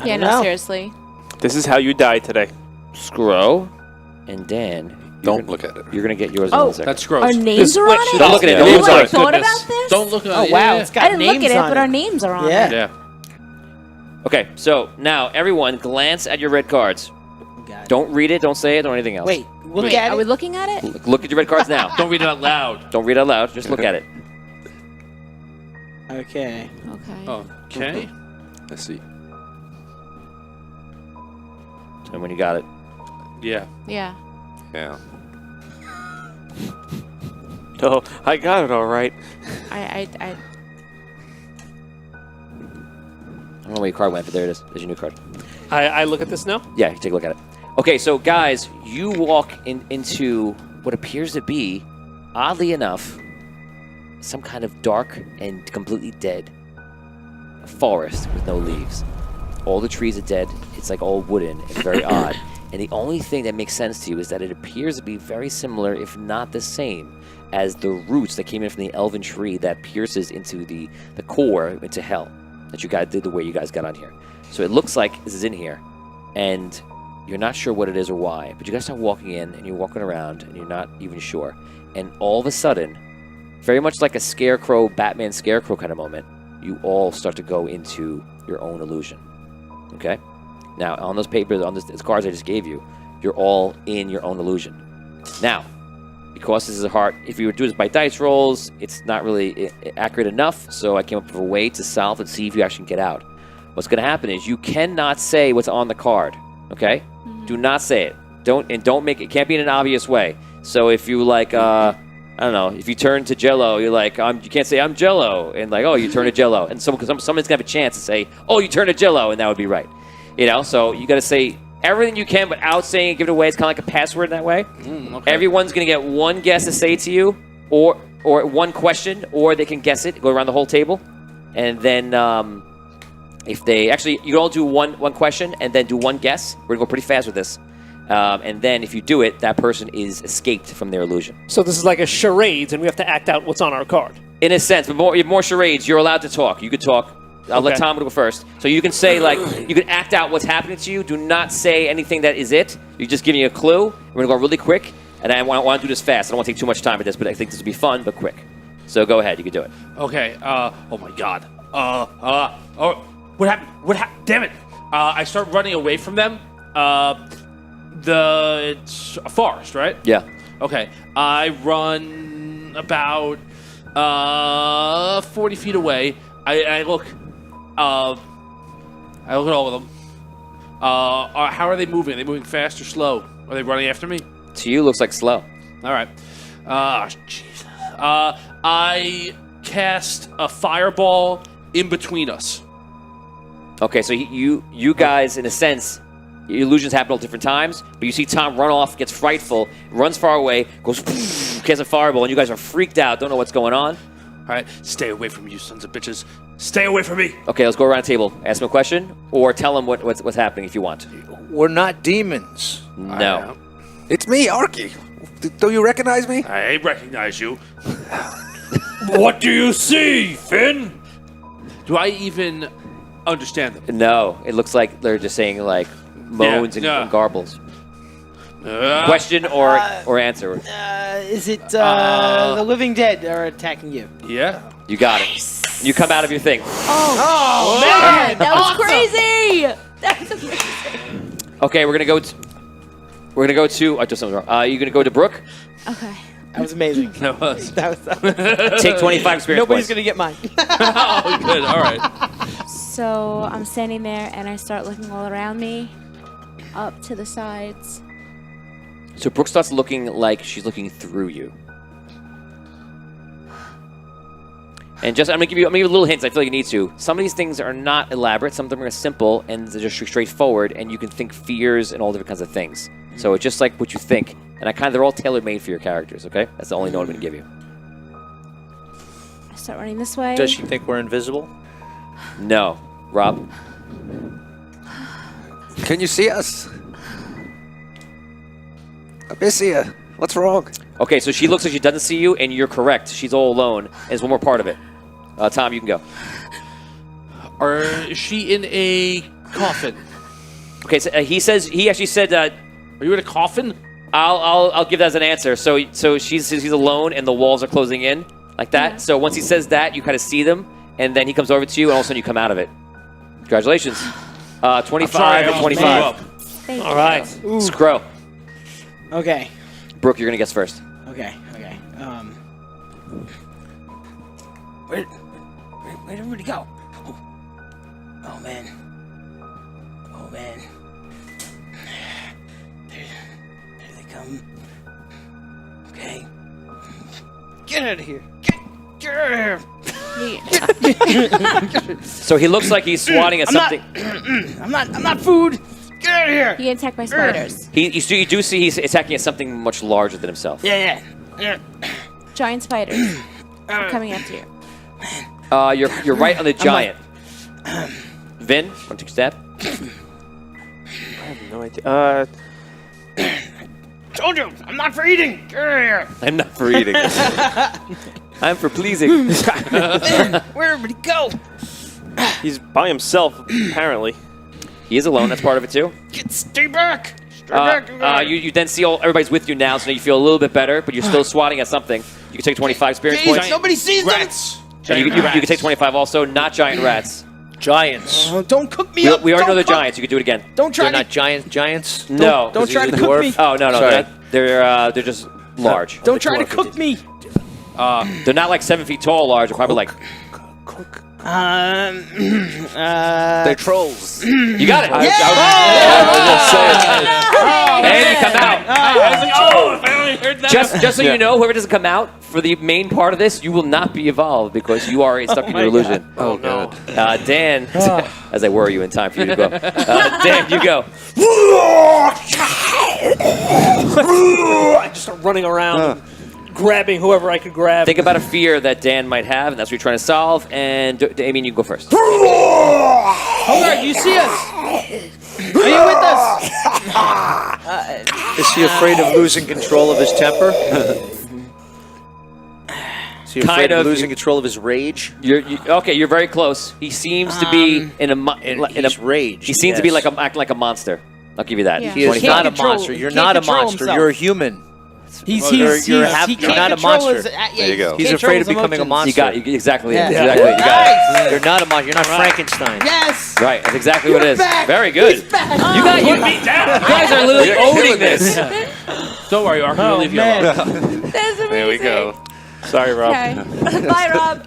Yeah, know. no, seriously. This is how you die today. Scro and Dan. Don't look at it. You're going to get yours in a second. That's gross. Our names are on it? Don't look at it. You Names like on it. thought about this? Don't look at Oh, it. wow. Yeah. It's got I didn't names look at it, on but our names are on Yeah. it. Yeah. Okay, so now everyone glance at your red cards. God. Don't read it, don't say it, or anything else. Wait, look Wait, at are we it. looking at it? Look at your red cards now. Don't read it out loud. Don't read it out loud, just look at it. Okay. Okay. Okay. Let's see. And when you got it. Yeah. Yeah. Yeah. No, I got it all right. I I don't know where your card went, but there it is. There's your new card. I look at this now. Yeah, you take a look at it. Okay, so guys, you walk into what appears to be, oddly enough, some kind of dark and completely dead forest with no leaves. All the trees are dead. It's like all wooden and very odd. And the only thing that makes sense to you is that it appears to be very similar, if not the same, as the roots that came in from the elven tree that pierces into the core, into hell, that you guys did the way you guys got on here. So it looks like this is in here, and you're not sure what it is or why, but you guys start walking in, and you're walking around, and you're not even sure. And all of a sudden, very much like a Scarecrow, Batman Scarecrow kind of moment, you all start to go into your own illusion. Okay? Now, on those papers, on those cards I just gave you, you're all in your own illusion. Now, because this is a hard, if you were to do this by dice rolls, it's not really accurate enough, so I came up with a way to solve and see if you actually can get out. What's going to happen is you cannot say what's on the card, okay? Do not say it. Don't make it, can't be in an obvious way. So if you like, I don't know, if you turn to Jello, you're like, you can't say I'm Jello, and like, oh, you turn to Jello, and someone's gonna have a chance to say, oh, you turn to Jello, and that would be right. You know, so you got to say everything you can without saying it, give it away. It's kind of like a password in that way. Okay. Everyone's gonna get one guess to say to you, or one question, or they can guess it, go around the whole table, and then if they actually, you all do one question and then do one guess. We're gonna go pretty fast with this. And then if you do it, that person is escaped from their illusion. So this is like a charades, and we have to act out what's on our card. In a sense, but you have more charades. You're allowed to talk. You could talk. I'll let Tom go first. So you can say, like, you can act out what's happening to you. Do not say anything that is it. You're just giving you a clue. We're going to go really quick. And I want to do this fast. I don't want to take too much time with this, but I think this will be fun, but quick. So go ahead. You can do it. Okay. Oh my God. Oh, what happened? What happened? Damn it! I start running away from them. It's a forest, right? Yeah. Okay. I run about 40 feet away. I look. I look at all of them. How are they moving? Are they moving fast or slow? Are they running after me? To you, looks like slow. All right. Jesus. I cast a fireball in between us. Okay, so you guys, in a sense, your illusions happen at different times, but you see Tom run off, gets frightful, runs far away, goes, casts a fireball, and you guys are freaked out, don't know what's going on. All right, stay away from me, you sons of bitches. Stay away from me. Okay, let's go around the table. Ask him a question, or tell him what's happening if you want. We're not demons. No. It's me, Arky. Do you recognize me? I recognize you. What do you see, Finn? Do I even understand them? No, it looks like they're just saying, like, moans and garbles. Question or answer? Is it the living dead are attacking you? Yeah. You got it. You come out of your thing. Oh man, that was crazy. That was amazing. Okay, we're gonna go to. I just something wrong. You're gonna go to Brooke. Okay. That was amazing. That was. Take 25 experience Nobody's points. gonna get mine. Oh, good. All right. So I'm standing there and I start looking all around me, up to the sides. So Brooke starts looking like she's looking through you. And I'm gonna give you little hints. I feel like you need to. Some of these things are not elaborate. Some of them are simple and they're just straightforward. And you can think fears and all different kinds of things. So it's just like what you think. And they're all tailor made for your characters. Okay, that's the only note I'm gonna give you. I start running this way. Does she think we're invisible? No, Rob. Can you see us? Abyssia, what's wrong? Okay, so she looks like she doesn't see you, and you're correct. She's all alone. And there's one more part of it. Tom, you can go. Is she in a coffin? Okay, so he actually said, "Are you in a coffin?" I'll give that as an answer. So she's alone, and the walls are closing in like that. Yeah. So once he says that, you kind of see them, and then he comes over to you, and all of a sudden you come out of it. Congratulations. 25 and 25. Thank All you. right. Scroll. Okay. Brooke, you're gonna guess first. Okay. Where did everybody go? Oh man. There they come. Okay. Get out of here. Get out of here. So he looks like he's swatting at something. I'm not food. Get out of here. He attacked my spiders. You do see he's attacking at something much larger than himself. Yeah. Giant spiders are coming after you. You're right on the giant. Vin, want to take a stab? I have no idea. Told you, I'm not for eating. Get out of here. I'm not for eating. I'm for pleasing. Where'd everybody go? He's by himself, apparently. He is alone. That's part of it too. Stay back. Stay back. You then see everybody's with you now, so you feel a little bit better, but you're still swatting at something. You can take 25 experience points. Nobody sees Rats. You can take 25 also. Not giant rats. Giants. them. Don't cook me up. We already know they're Don't cook- giants. You can do it again. Don't try They're to. not giants? No. Don't try to cook dwarf. me. Oh no. Sorry. They're just large. Don't try to cook me. They're not like 7 feet tall. Large. They're probably like. They're trolls. You got it. And you come out. I was like, oh, if I only heard that. Just so you know, whoever doesn't come out for the main part of this, you will not be evolved because you are stuck in your illusion. Oh, no. Dan, as I worry you in time for you to go. Dan, you go. I just start running around, grabbing whoever I could grab. Think about a fear that Dan might have, and that's what you're trying to solve. And Damien, you can go first. Hogarth, you see us? Are you with us? Is he afraid of losing control of his temper? Is he afraid of losing control of his rage? Okay, you're very close. He seems to be in a rage. He seems to be acting like a monster. I'll give you that. He is not a monster. You're not a monster. You're a human. You're not a monster. There you go. He's afraid of becoming a monster. You got it. Exactly. Yeah. Exactly. You got it. You're not a monster. You're not Frankenstein. Yes. Right. That's exactly what it is. Back. Very good. He's back. You got you beat down. You guys are literally owning this. Don't worry, Ark. We'll leave you alone. That's amazing. There we go. Sorry, Rob. Okay. Bye, Rob.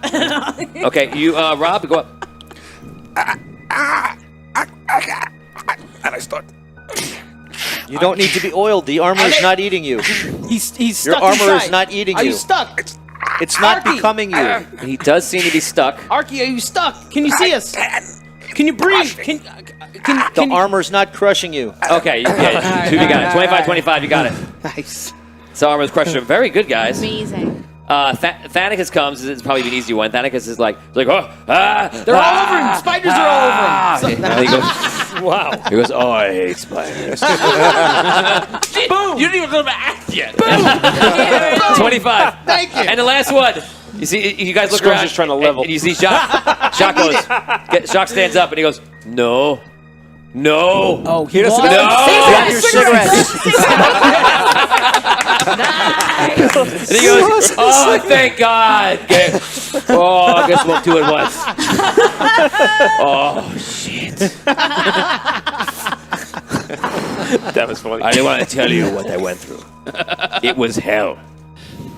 Okay, you, Rob, go up. And I start. You don't need to be oiled. The armor is not eating you. He's stuck Your armor inside. is not eating Are you. you stuck? It's not Arky. becoming you. He does seem to be stuck. Arky, are you stuck? Can you see us? Can you breathe? Can The armor's not crushing you. Okay, you got it. 25-25, you got it. Nice. So armor's crushing him. Very good, guys. Amazing. Thanicus comes. It's probably an easy one. Thanicus is like, They're all over him. Spiders are all over him. And he goes, wow. He goes, oh, I hate spiders. Boom! You didn't even go to act yet. 25. Thank you. And the last one. You see, you guys look Scrum's around. just trying to level. And you see Shock. Shock stands up and he goes, no. No. Oh, he doesn't. No. Grab your cigarettes. And he goes, oh, thank God. Oh, I guess we'll do it once. Oh, shit. That was funny. I didn't want to tell you what I went through. It was hell.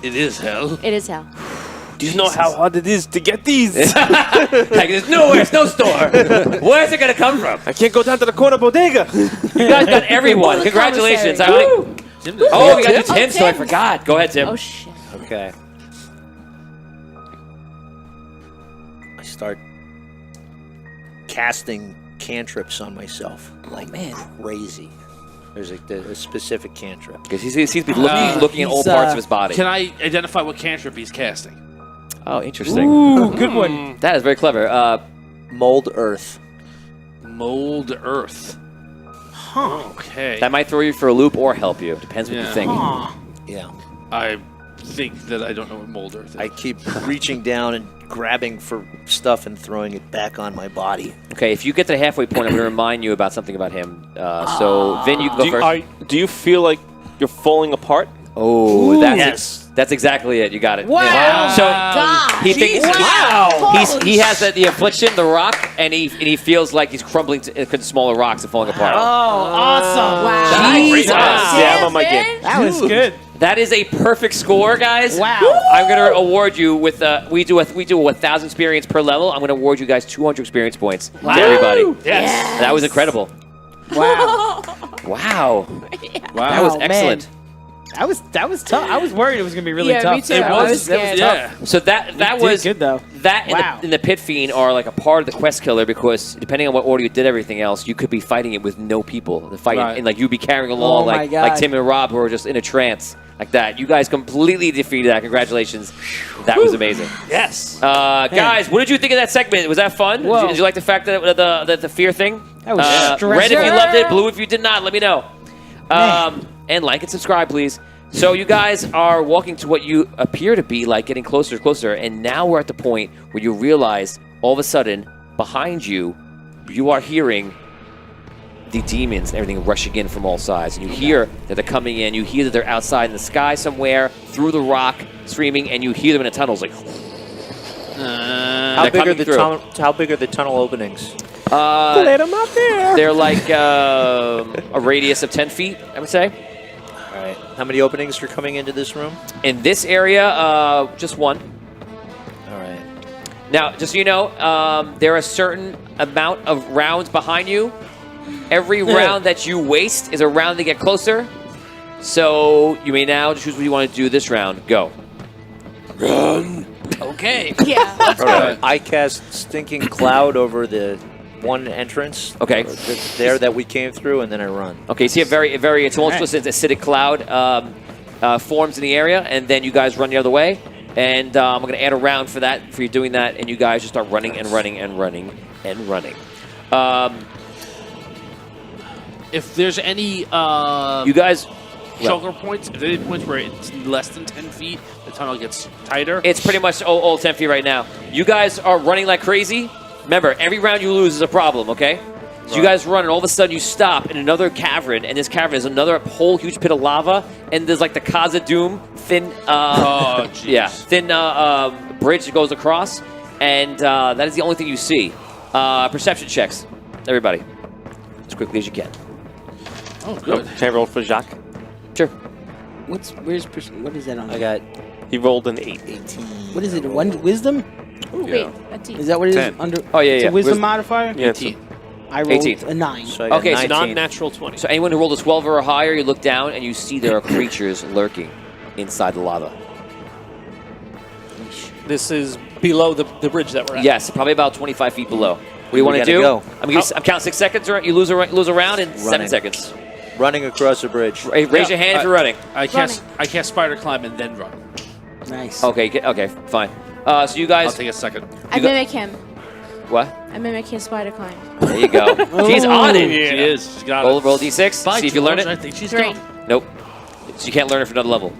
It is hell. It is hell. Do you know how hard it is to get these? Like, there's nowhere, there's no store. Where's it going to come from? I can't go down to the corner bodega. You guys got everyone. Congratulations. Oh, we got the Tim story. I forgot. Go ahead, Tim. Oh, shit. Okay. I start casting cantrips on myself like crazy. There's a specific cantrip. Because he seems to be looking at all parts of his body. Can I identify what cantrip he's casting? Oh, interesting. Ooh, good one. That is very clever. Mold earth. Mold earth. Huh. Okay. That might throw you for a loop or help you. Depends what you think. Yeah. I think that I don't know what mold earth is. I keep reaching down and grabbing for stuff and throwing it back on my body. Okay, if you get to the halfway point, I'm going to remind you about something about him. So, Vin, you can go first. Do you feel like you're falling apart? Oh, Yes. that's exactly it. You got it. Wow. Yeah. So God. he thinks he has the affliction, the rock, and he feels like he's crumbling into smaller rocks and falling apart. Oh, awesome. Wow. Jesus. Yeah, I'm on my game. That was good. That is a perfect score, guys. Wow. I'm going to award you with we do a 1,000 experience per level. I'm going to award you guys 200 experience points to everybody. Yes. That was incredible. Wow. Wow. Wow. That was Oh, excellent. man. That was tough. I was worried it was gonna be really Yeah, tough. me too. It I was was, scared. yeah. So that You was did good though. that Wow. and the pit fiend are like a part of the quest killer because depending on what order you did everything else, you could be fighting it with no people. The fight Right. and like you'd be carrying along Oh my like God. Tim and Rob who are just in a trance like that. You guys completely defeated that. Congratulations. That was amazing. Yes. Guys, what did you think of that segment? Was that fun? Whoa. Did you like the fact that the fear thing? That was red if you stressful. loved it, blue if you did not. Let me know. And like and subscribe, please. So you guys are walking to what you appear to be like getting closer and closer, and now we're at the point where you realize all of a sudden behind you, you are hearing the demons and everything rushing in from all sides, and you hear that they're coming in. You hear that they're outside in the sky somewhere through the rock, screaming, and you hear them in the tunnels like. How They're big are coming the through. How big are the tunnel openings? Let them out there. They're like a radius of 10 feet, I would say. All right. How many openings are coming into this room? In this area, just one. All right. Now, just so you know, there are a certain amount of rounds behind you. Every round that you waste is a round to get closer. So you may now choose what you want to do this round. Go. Run. Okay. Yeah. All right. I cast Stinking Cloud over the one entrance. Okay. There that we came through, and then I run. Okay, so you have very tumultuous acidic cloud forms in the area, and then you guys run the other way. And I'm going to add a round for that, for you doing that, and you guys just start running and running and running and running. If there's any... You guys... choker points? If there are any points where it's less than 10 feet, the tunnel gets tighter? It's pretty much all 10 feet right now. You guys are running like crazy. Remember, every round you lose is a problem, okay? So you guys run, and all of a sudden you stop in another cavern, and this cavern is another whole huge pit of lava, and there's like the Khazad-dûm thin, thin bridge that goes across, and that is the only thing you see. Perception checks, everybody, as quickly as you can. Oh, good. Can I roll for Jacques? Sure. What is that on? I got. He rolled an 18. What is it? One wisdom? Wait, a D. Is that what it is? 10. Under. Oh, yeah, it's yeah. a wisdom modifier. Yeah, 18. I rolled 18. a 9. So I got Okay, so 19. Non-natural 20. So anyone who rolled a 12 or higher, you look down, and you see there are creatures lurking inside the lava. This is below the bridge that we're at. Yes, probably about 25 feet below. What do you want to gotta do? go. I'm counting 6 seconds. You lose a round in 7 Running. seconds. Running across the bridge. Raise your hand if you're running. I can't spider climb and then run. Nice. Okay, okay, fine. So you I'll guys, take a second. I mimic him. what? I mimic his spider climb. There you go. She's on it. She is. She's got Roll it. d6. By See if you learn George, it. I think she's 3. done. Nope. So you can't learn it for another level.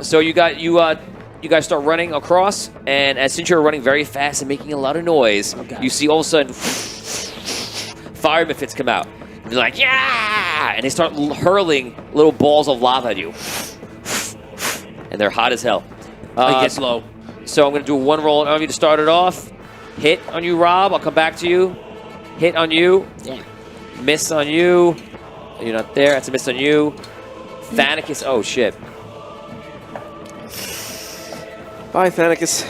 So you guys start running across, and since you're running very fast and making a lot of noise, you see all of a sudden fire mifits come out. And they're like, yeah! And they start hurling little balls of lava at you. And they're hot as hell. I get low. So I'm going to do one roll on you to start it off. Hit on you, Rob. I'll come back to you. Hit on you. Damn. Miss on you. You're not there. That's a miss on you. Thanicus. Oh, shit. Bye, Thanicus.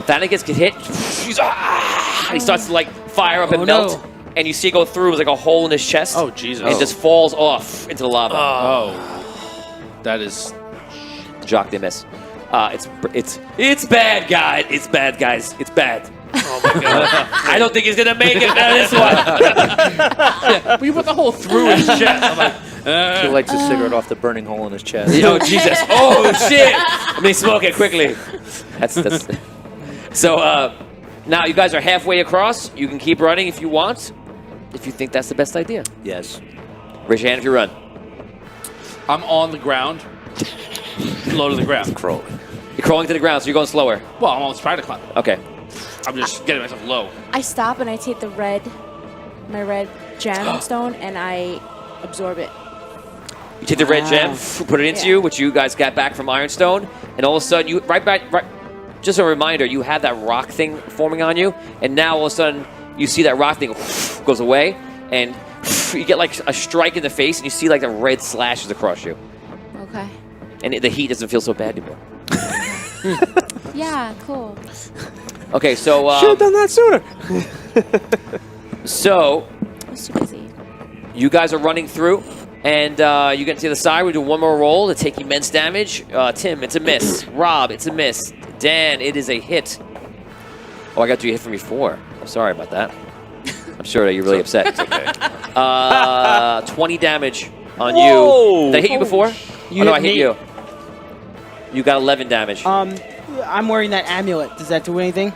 Thanicus gets hit. And he starts to like fire up and melt. And you see it go through. It's like a hole in his chest. Oh, Jesus. And it just falls off into the lava. Oh. That is... Jacques, they miss. It's bad, guys. It's bad, guys. It's bad. Oh, my God. I don't think he's going to make it out of this one. But you put the hole through his chest. I'm like... He lights a cigarette off the burning hole in his chest. Oh, Jesus. Oh, shit. Let me smoke it quickly. That's. So, now you guys are halfway across. You can keep running if you want, if you think that's the best idea. Yes. Raise your hand if you run. I'm on the ground. Low to the ground. Crawling. You're crawling to the ground, so you're going slower. Well, I'm on spider climb. Okay. I'm just getting myself low. I stop and I take my red gemstone, and I absorb it. You take the red gem, put it into you, which you guys got back from Ironstone, and all of a sudden, you just a reminder, you have that rock thing forming on you, and now all of a sudden, you see that rock thing goes away, and you get like a strike in the face, and you see like the red slashes across you. Okay. And the heat doesn't feel so bad anymore. Yeah, cool. Okay, so... Should have done that sooner. So, That's too busy. you guys are running through, and you get to the other side. We do one more roll to take immense damage. Tim, it's a miss. Rob, it's a miss. Dan, it is a hit. Oh, I got to hit from before. I'm sorry about that. I'm sure that you're really upset. It's okay. 20 damage on you. Did I hit you before? No, I hit you. You got 11 damage. I'm wearing that amulet. Does that do anything?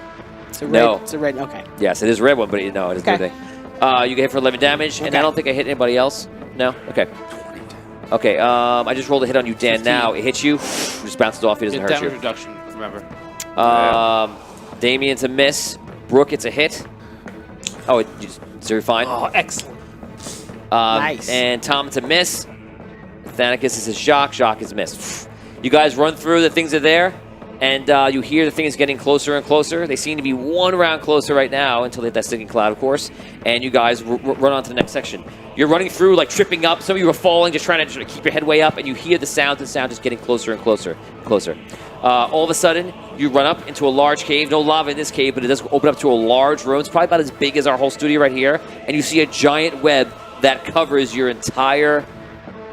It's a red. No. It's a red. Okay. Yes, it is a red one, but no, it doesn't do anything. You get hit for 11 damage, and I don't think I hit anybody else. No? Okay. Okay, I just rolled a hit on you, Dan. 15. Now it hits you, just bounces off. It doesn't hurt Damage you. reduction, remember. Damien's a miss. Brooke, it's a hit. Oh, so you're fine. Oh, excellent. Nice. And Tom, it's a miss. Thanicus is a Jacques. Jacques is a miss. You guys run through. The things are there. And you hear the things getting closer and closer. They seem to be one round closer right now until they hit that sticking cloud, of course. And you guys run on to the next section. You're running through, like tripping up. Some of you are falling, just trying to keep your head way up. And you hear the sound just getting closer and closer and closer. All of a sudden, you run up into a large cave. No lava in this cave, but it does open up to a large room. It's probably about as big as our whole studio right here. And you see a giant web that covers your entire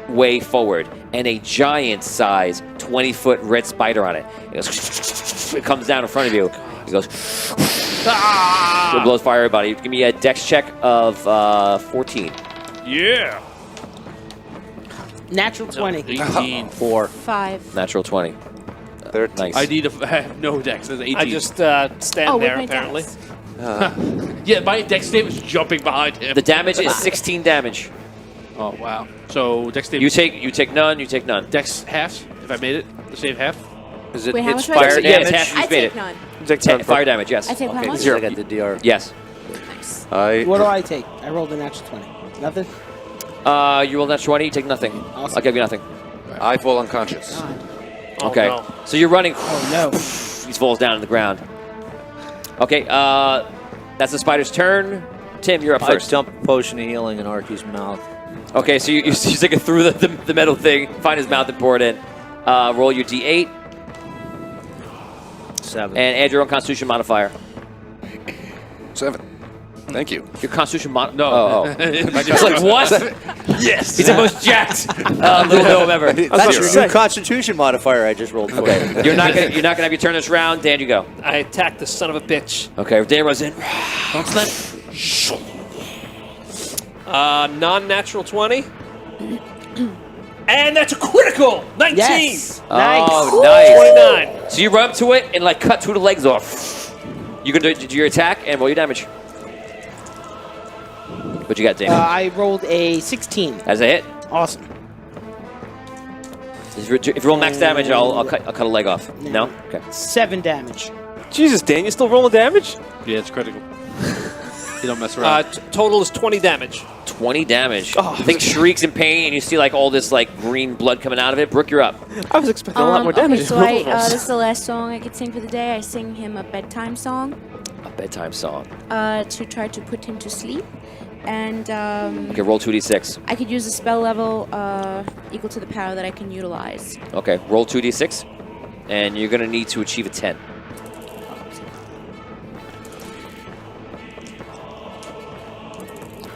way forward, and a giant-size 20-foot red spider on it. It comes down in front of you. It goes. It blows fire everybody. Give me a dex check of 14. Yeah. Natural 20. 18. 4. 5. Natural 20. 13. Nice. I need I have no dex. There's 18. I just stand with there, my apparently. dice. Yeah, my dex save is jumping behind him. The damage is 16 damage. Oh wow. So Dex You take none. You take none. Dex half. If I made it, the save half. Is it Wait, how it's much do I fire take? Yeah, it's damage? half. I You've made take it. none. Take 10 Fire damage. Yes. I take how Okay, much? because I got the DR. Yes. Nice. What do I take? I rolled a natural 20. Nothing? You roll that 20. You take nothing. Awesome. I'll give you nothing. I fall unconscious. Okay. no. So you're running. Oh, no. He falls down on the ground. Okay. That's the spider's turn. Tim, you're up I first. dump a potion of healing in Arky's mouth. Okay. So you stick it through the metal thing, find his mouth, and pour it in. Roll your D8 7. and add your own Constitution modifier. 7. Thank you. Your Constitution mod. No. Oh. It's like what? Yes. He's the most jacked little gnome ever. That's your new Constitution modifier I just rolled for. Okay. You're not gonna have your turn this round. Dan, you go. I attack the son of a bitch. Okay. Dan runs in. Non-natural 20. And that's a critical! 19! Yes. Oh, nice. 29. So you run up to it and like cut two of the legs off. You can do your attack and roll your damage. What you got, Damon? I rolled a 16. As a hit. Awesome. If you roll max damage, I'll cut a leg off. No? Okay. 7 damage. Jesus, Dan, you still rolling damage? Yeah, it's critical. You don't mess around. Total is 20 damage. 20 damage. The thing shrieks in pain, and you see like all this like green blood coming out of it. Brooke, you're up. I was expecting a lot more damage. Okay, so this is the last song I could sing for the day. I sing him a bedtime song A bedtime song. to try to put him to sleep. And Okay, roll 2d6. I could use a spell level equal to the power that I can utilize. Okay, roll 2d6, and you're gonna need to achieve a 10.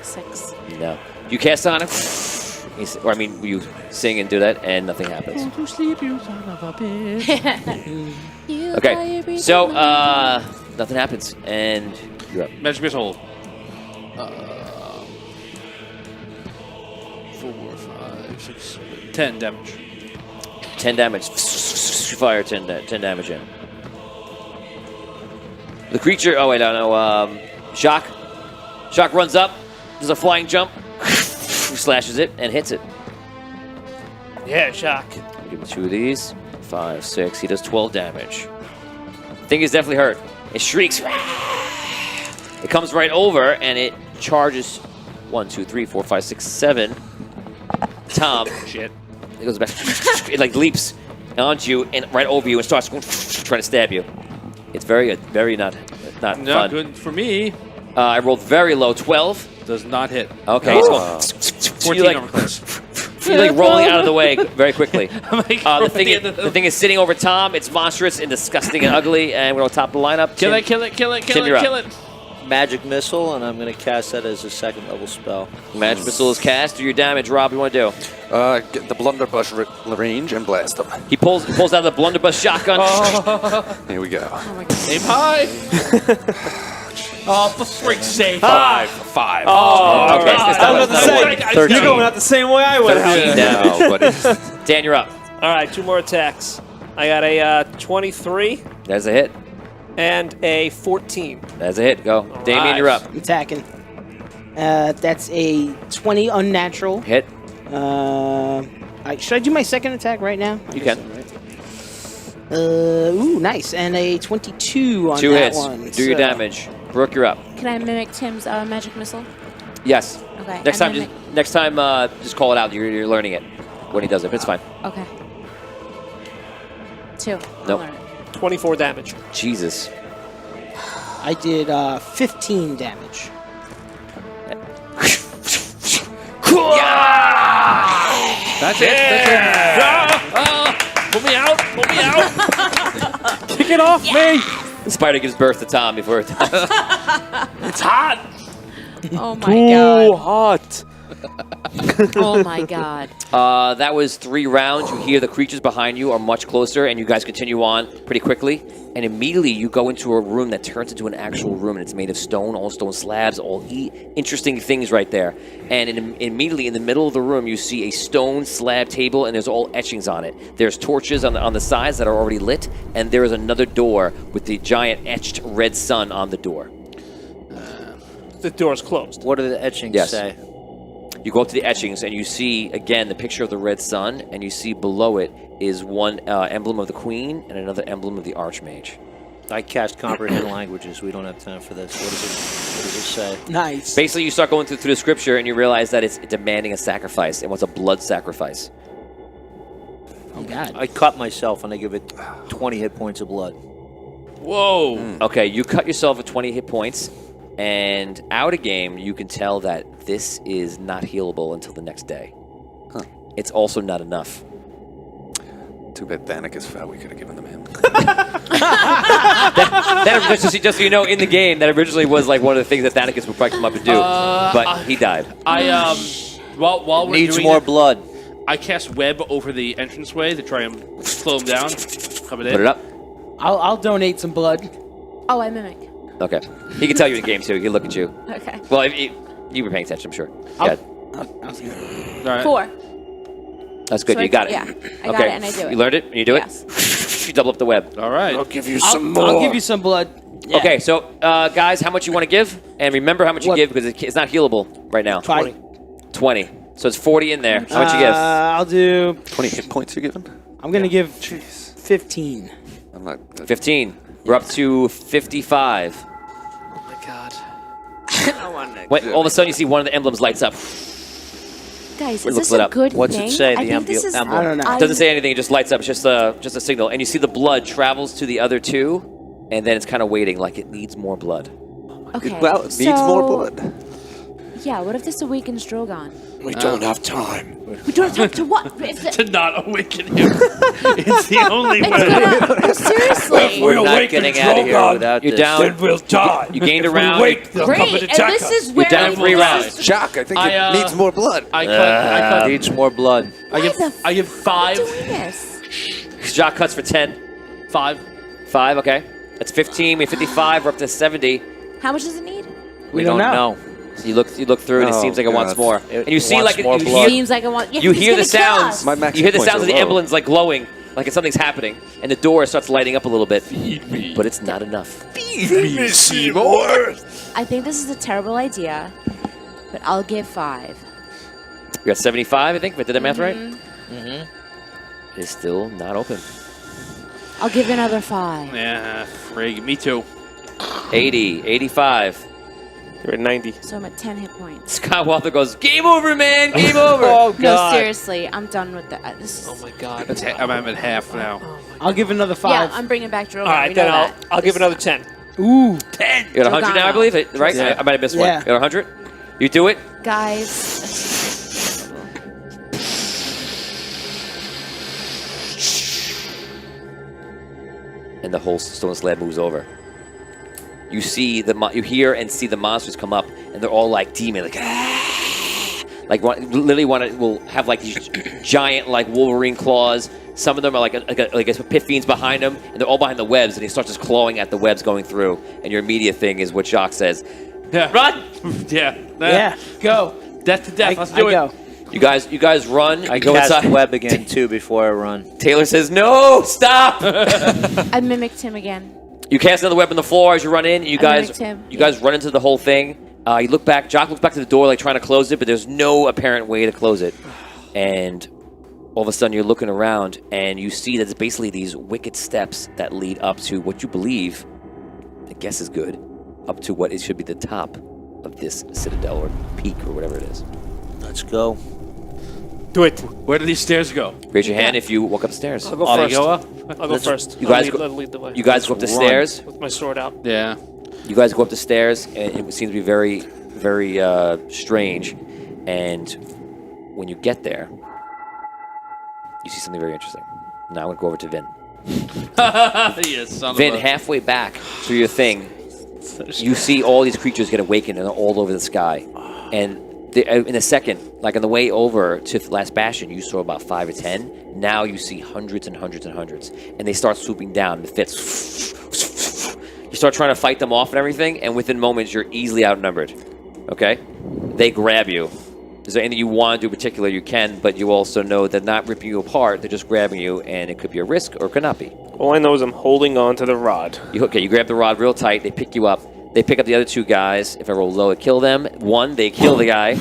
Six. No. You cast on him, or I mean, you sing and do that, and nothing happens. to sleep, you son of a bitch. Okay, so nothing happens, and you're up. Magic missile. 4, 5, 6, 10 damage. 10 damage. Fire 10 damage in. The creature. Oh wait, no. Shock. Shock runs up. Does a flying jump. Slashes it and hits it. Yeah, shock. Give him 2 of these. 5, 6. He does 12 damage. Thing is definitely hurt. It shrieks. It comes right over and it charges 1, 2, 3, 4, 5, 6, 7. Tom. Shit. It goes back. It like leaps onto you and right over you and starts trying to stab you. It's very not Not fun. good for me. I rolled very low, 12. Does not hit. Okay, it's going. 14 like, over class. you're like rolling out of the way very quickly. The The thing is sitting over Tom. It's monstrous and disgusting and ugly. And we're on top of the lineup. Kill Tim, it, kill it, kill it, Tim, kill you're it, up. kill it. Magic missile, and I'm going to cast that as a 2nd level spell. Magic missile is cast. Do your damage, Rob. You want to do? Get the blunderbuss range and blast them. He pulls out the blunderbuss shotgun. Here we go. Aim high. Oh, for freak's sake. 5. Oh, okay. God. It's not- I was about to say, 13. you're going out the same way I went out. 13 damage. Dan, you're up. All right, 2 more attacks. I got a 23 That's a hit. and a 14. That's a hit. Go. Damien, you're up. Attacking. That's a 20 unnatural. Hit. Should I do my second attack right now? You can. Ooh, nice. And a 22 on 2 that hits. one. Do your so- damage. Brooke, you're up. Can I mimic Tim's magic missile? Yes. Okay. Next and time, then next time, just call it out. You're learning it when he does it. It's fine. Okay. 2. I'll Nope. learn it. 24 damage. Jesus. I did 15 damage. That's it. That's it. Pull me out. Pull me out. Kick it off me! The spider gives birth to Tom before it dies. It's hot. Oh my Too god. hot. Oh my god. That was 3 rounds. You hear the creatures behind you are much closer, and you guys continue on pretty quickly. And immediately you go into a room that turns into an actual room, and it's made of stone, all stone slabs, all interesting things right there. And immediately in the middle of the room, you see a stone slab table, and there's all etchings on it. There's torches on the sides that are already lit, and there is another door with the giant etched red sun on the door. The door's closed. What do the etchings Yes. say? You go up to the etchings, and you see, again, the picture of the red sun, and you see below it is one emblem of the queen and another emblem of the archmage. I cast comprehend languages. We don't have time for this. What does it say? Nice. Basically, you start going through the scripture, and you realize that it's demanding a sacrifice, and what's a blood sacrifice. Oh, God. I cut myself, and I give it 20 hit points of blood. Whoa. Okay, you cut yourself at 20 hit points, and out of game, you can tell that this is not healable until the next day. Huh. It's also not enough. Too bad Danik is fat. We could have given them him. That, just so you know, in the game, that originally was like one of the things that Thanakus would probably come up and do, but he died. While we're Needs doing more it, blood. I cast web over the entranceway to try and slow him down. Coming in. Put it up. I'll donate some blood. Oh, I mimic. Okay. He can tell you in game too. He can look at you. Okay. Well, if you were paying attention, I'm sure. I'll- Yeah. All right. 4. That's good. So You got it. Yeah, I got Okay. it and I do it. You learned it and you do Yes. it? You double up the web. All right. I'll give you I'll give you some blood. Yeah. Okay, so guys, how much you want to give? And remember how much you What? give because it's not healable right now. 20. 20. So it's 40 in there. How much you give? I'll do. 20 hit points you're given? I'm gonna give 15. I'm not. 15. We're up to 55. Oh my god. Wait, all of a sudden you see one of the emblems lights up. Guys, It is looks this lit a up. good What's thing? it say, I the think this is. emblem? I don't know. It doesn't say anything. It just lights up. It's just a signal. And you see the blood travels to the other two, and then it's kind of waiting like it needs more blood. Okay. Well, it needs more blood. Yeah, what if this awakens Drogon? We don't have time. We don't have to what? If To not awaken him. It's the only it's way. gonna, seriously. We We're not awaken getting out of here Drogon, without You're this. down. Then we'll die. You gained a If we round. wait, they'll come Great, and and attack this us. is where down 3 rounds. Jack, I think I, it needs more blood. I cut. Needs more blood. I give Why 5. doing this? Jock cuts for 10. 5. 5, okay. That's 15. We have 55. We're up to 70. How much does it need? We don't don't know. know. So you look through, and it Oh, seems like it wants God. more. It And you see wants like more you blood. hear, Seems like I want. Yeah, you 'cause hear the it's gonna kill sounds. us. My max You hear the hit points sounds of are the low. emblems like glowing, like something's happening, and the door starts lighting up a little bit. But it's not enough. Seymour. I think this is a terrible idea, but I'll give 5. We got 75, I think, if I did that math right. Mm-hmm. It's still not open. I'll give another 5. Yeah, frig. Me too. 80, 85. You're at 90. So I'm at 10 hit points. Scott Walther goes, game over, man, game over. Oh No, god. seriously, I'm done with that. This is, Oh my god. I'm at half now. I'll give another 5. yeah, I'm bringing back Drogon. All right, we then know I'll that. give This- another 10. Ooh. 10. You're at 100 now, I Dragano. believe, right? Yeah. I might have missed Yeah. one. You're at 100? You do it? Guys. And the whole stone slab moves over. You see you hear and see the monsters come up, and they're all like demon, like literally will have like these giant like Wolverine claws. Some of them are like a pit fiends behind them, and they're all behind the webs. And he starts just clawing at the webs going through. And your immediate thing is what Jacques says: Yeah. "Run!" Yeah. Yeah. Go. Death to death. Let's I do it. go. You guys run. I You go cast inside. web again too before I run. Taylor says, "No, stop!" I mimicked him again. You cast another web on the floor as you run in. You I guys, mimicked him, you guys run into the whole thing. You look back. Jock looks back to the door, like trying to close it, but there's no apparent way to close it. And all of a sudden, you're looking around, and you see that it's basically these wicked steps that lead up to what you believe, I guess is good, up to what it should be the top of this citadel or peak or whatever it is. Let's go. Do it. Where do these stairs go? Raise your hand if you walk upstairs. I'll go Oh, first. you go up? I'll go first. You guys I'll lead the way. You guys go up the Run. stairs. With my sword out. Yeah. You guys go up the stairs, and it seems to be very, very strange. And when you get there, you see something very interesting. Now I'm going to go over to Vin. Yes, son Vin, of a... halfway back through your thing, you see all these creatures get awakened and they're all over the sky. And in a second, like on the way over to the last bastion, you saw about 5 or 10. Now you see hundreds and hundreds and hundreds. And they start swooping down. The fits. You start trying to fight them off and everything, and within moments, you're easily outnumbered. Okay? They grab you. Is there anything you want to do in particular? You can, but you also know they're not ripping you apart. They're just grabbing you, and it could be a risk or it could not be. All I know is I'm holding on to the rod. You grab the rod real tight. They pick you up. They pick up the other two guys. If I roll low, I kill them. One, they kill the guy.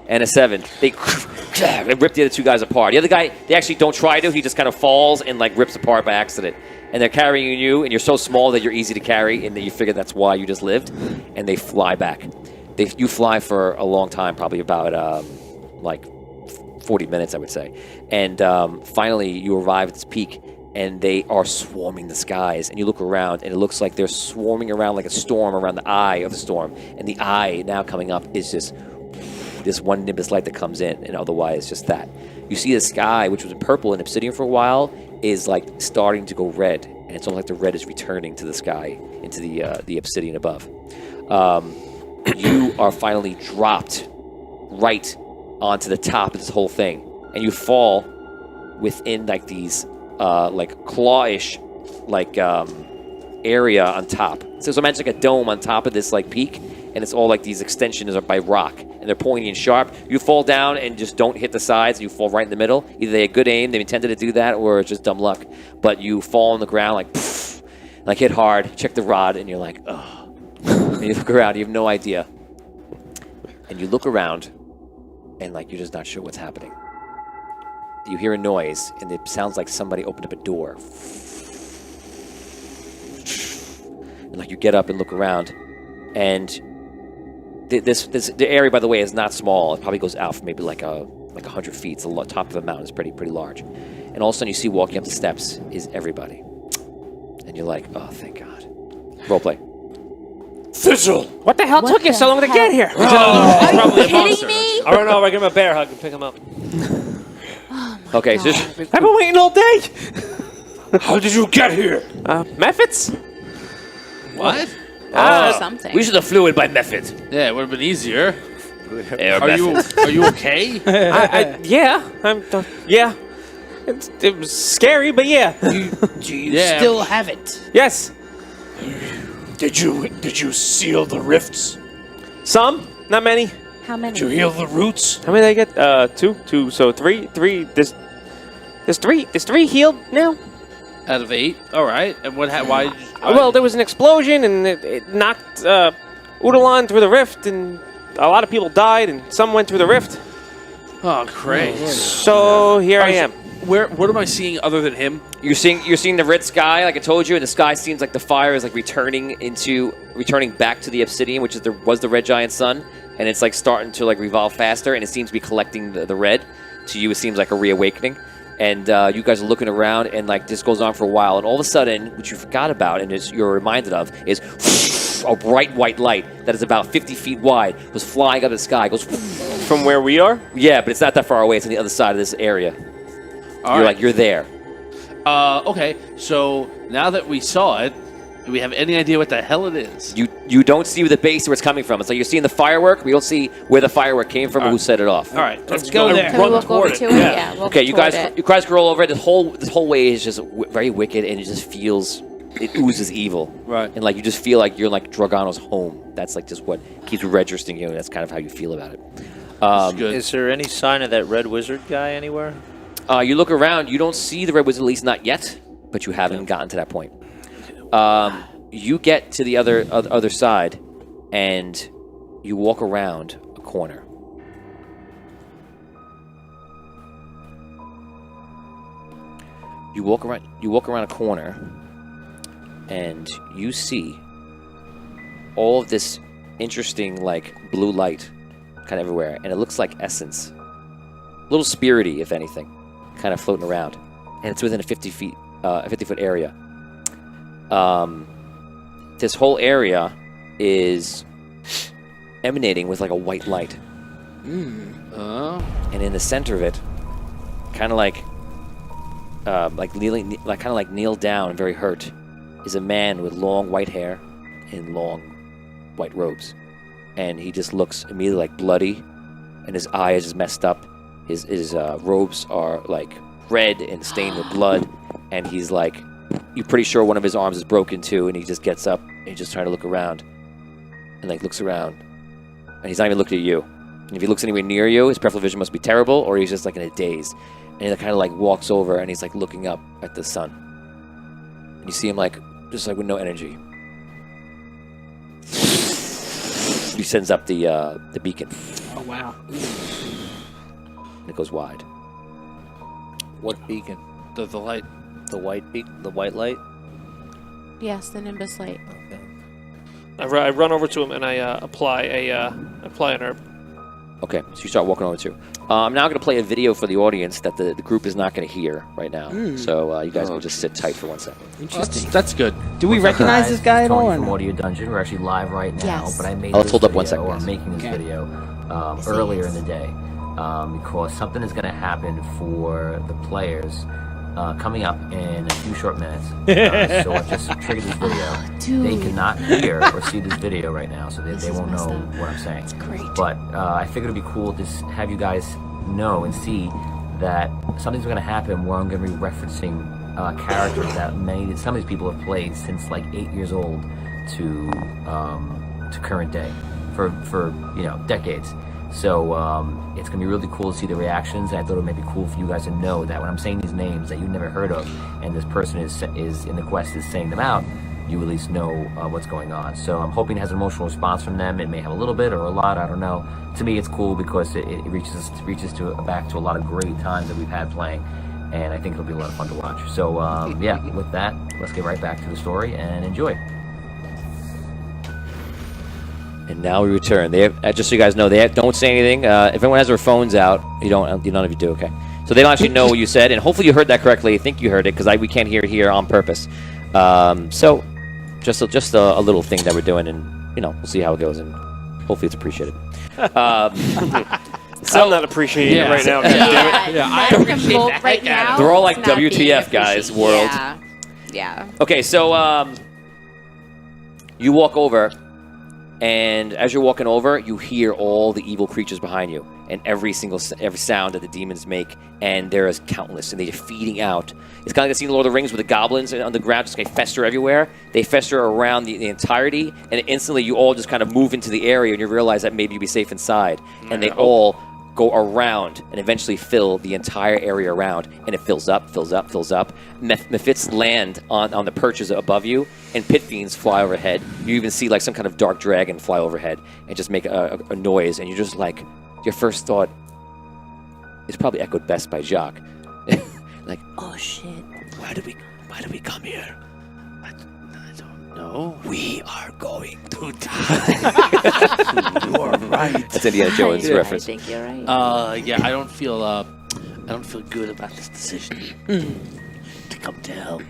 and a 7. They rip the other 2 guys apart. The other guy, they actually don't try to. He just kind of falls and like rips apart by accident. And they're carrying you, and you're so small that you're easy to carry, and that you figure that's why you just lived. And they fly back. You fly for a long time, probably about like 40 minutes, I would say. And finally, you arrive at this peak, and they are swarming the skies. And you look around, and it looks like they're swarming around like a storm around the eye of the storm. And the eye now coming up is just this one nimbus light that comes in, and otherwise just that. You see the sky, which was purple and obsidian for a while, is like starting to go red, and it's almost like the red is returning to the sky, into the obsidian above. You are finally dropped right onto the top of this whole thing, and you fall within like these like clawish like area on top. So imagine like a dome on top of this like peak, and it's all like these extensions are by rock, and they're pointy and sharp. You fall down and just don't hit the sides, and you fall right in the middle. Either they had good aim, they intended to do that, or it's just dumb luck. But you fall on the ground like, poof, like hit hard, check the rod, and you're like, oh. And you look around, you have no idea. And you look around, and like you're just not sure what's happening. You hear a noise, and it sounds like somebody opened up a door. And like you get up and look around, and the area, by the way, is not small. It probably goes out for maybe like 100 feet. It's the top of a mountain. It's pretty large. And all of a sudden, you see walking up the steps is everybody, and you're like, oh, thank God. Role play. Thistle! What the hell took you so long to get here? Are you kidding me? I don't know. I give him a bear hug and pick him up. Okay, so I've been waiting all day. How did you get here? Methods? What? Something. we should have flew it by method. Yeah, it would have been easier. Air Are method. you okay? Yeah. Yeah. It was scary, but yeah. Do you Yeah. still have it? Yes. Did you seal the rifts? Some. Not many. How many? Did you heal the roots? How many did I get? Two. So three. There's three healed now. Out of 8. All right. And why? Well, there was an explosion, and it knocked Udalon through the rift, and a lot of people died, and some went through the rift. Oh, great. So here I am. What am I seeing other than him? You're seeing the red sky, like I told you, and the sky seems like the fire is like returning back to the obsidian, which was the red giant sun, and it's like starting to like revolve faster, and it seems to be collecting the red. To you, it seems like a reawakening. And you guys are looking around, and like this goes on for a while, and all of a sudden, what you forgot about and you're reminded of is a bright white light that is about 50 feet wide was flying up in the sky. It goes From where we are? Yeah, but it's not that far away. It's on the other side of this area. You're there. Okay. So now that we saw it, do we have any idea what the hell it is? You don't see the base where it's coming from. It's like you're seeing the firework. We don't see where the firework came from or who set it off. All right. Let's go there. Can we walk over to it? Yeah. Walk Okay, you toward guys it. can roll over it. This whole way is just very wicked, and it just feels, it oozes evil. Right. And like you just feel like you're like Dragano's home. That's like just what keeps registering you, and that's kind of how you feel about it. Good. Is there any sign of that red wizard guy anywhere? You look around. You don't see the red wizard, at least not yet, but you haven't gotten to that point. You get to the other side, and you walk around a corner. You walk around a corner, and you see all of this interesting, like, blue light kind of everywhere, and it looks like essence. A little spirity, if anything, kind of floating around. And it's within a 50-foot area. This whole area is emanating with like a white light. And in the center of it, kind of like kneel down and very hurt, is a man with long white hair and long white robes. And he just looks immediately like bloody, and his eye is just messed up. His robes are like red and stained with blood, and he's like, you're pretty sure one of his arms is broken too, and he just gets up and he's just trying to look around, and like looks around, and he's not even looking at you. And if he looks anywhere near you, his peripheral vision must be terrible, or he's just like in a daze. And he kind of like walks over, and he's like looking up at the sun, and you see him like just like with no energy. He sends up the beacon. Oh, wow. And it goes wide. What beacon? The light. The white beacon? The white light? Yes, the Nimbus light. Okay. I run over to him and I apply an herb. Okay, so you start walking over to. I'm now going to play a video for the audience that the group is not going to hear right now. So you guys will just sit tight for 1 second. Interesting. That's good. Do we recognize this guy at all? Tony from Audio Dungeon. We're actually live right now, Yes. but I made Let's this hold up video, 1 second, or guys. making this video earlier in the day because something is going to happen for the players coming up in a few short minutes. So I've just triggered this video. Dude. They cannot hear or see this video right now, so they won't know what I'm saying. It's great. But I figured it'd be cool to have you guys know and see that something's going to happen where I'm going to be referencing characters that some of these people have played since like 8 years old to current day for decades. So it's going to be really cool to see the reactions, and I thought it may be cool for you guys to know that when I'm saying these names that you've never heard of, and this person is in the quest is saying them out, you at least know what's going on. So I'm hoping it has an emotional response from them. It may have a little bit or a lot, I don't know. To me, it's cool because it reaches back to a lot of great times that we've had playing, and I think it'll be a lot of fun to watch. So yeah, with that, let's get right back to the story and enjoy. And now we return. They have, just so you guys know, don't say anything. If anyone has their phones out, none of you do, okay? So they don't actually know what you said, and hopefully you heard that correctly. I think you heard it because we can't hear it here on purpose. So just a little thing that we're doing, and we'll see how it goes, and hopefully it's appreciated. So I'm not appreciating it right now. I appreciate right now. They're all like it's not being WTF guys, appreciated. world. Yeah. Okay, so you walk over, and as you're walking over, you hear all the evil creatures behind you, and every sound that the demons make, and there is countless, and they're feeding out. It's kind of like the scene in Lord of the Rings with the goblins on the ground just fester everywhere. They fester around the entirety, and instantly you all just kind of move into the area, and you realize that maybe you'll be safe inside, and they all go around and eventually fill the entire area around, and it fills up, fills up, fills up. Mephits land on the perches above you, and pit fiends fly overhead. You even see like some kind of dark dragon fly overhead and just make a noise, and you're just like, your first thought is probably echoed best by Jacques. Like, oh shit, why did we come here? I don't know. We are going to die. You are right. That's Indiana Jones reference. I think you're right. Yeah, I don't feel good about this decision to come to hell,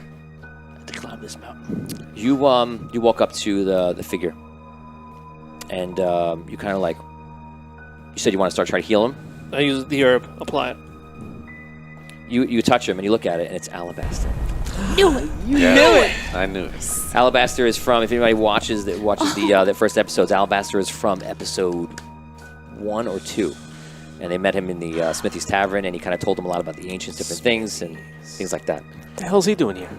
to climb this mountain. You walk up to the figure, and you kind of like, you said you want to start trying to heal him. I use the herb, apply it. You touch him and you look at it, and it's alabaster. Knew it. You knew it. I knew it. Alabaster is from, if anybody watches the first episodes, Alabaster is from episode 1 or 2. And they met him in the Smithy's Tavern, and he kind of told them a lot about the ancients, different things, and things like that. What the hell's he doing here?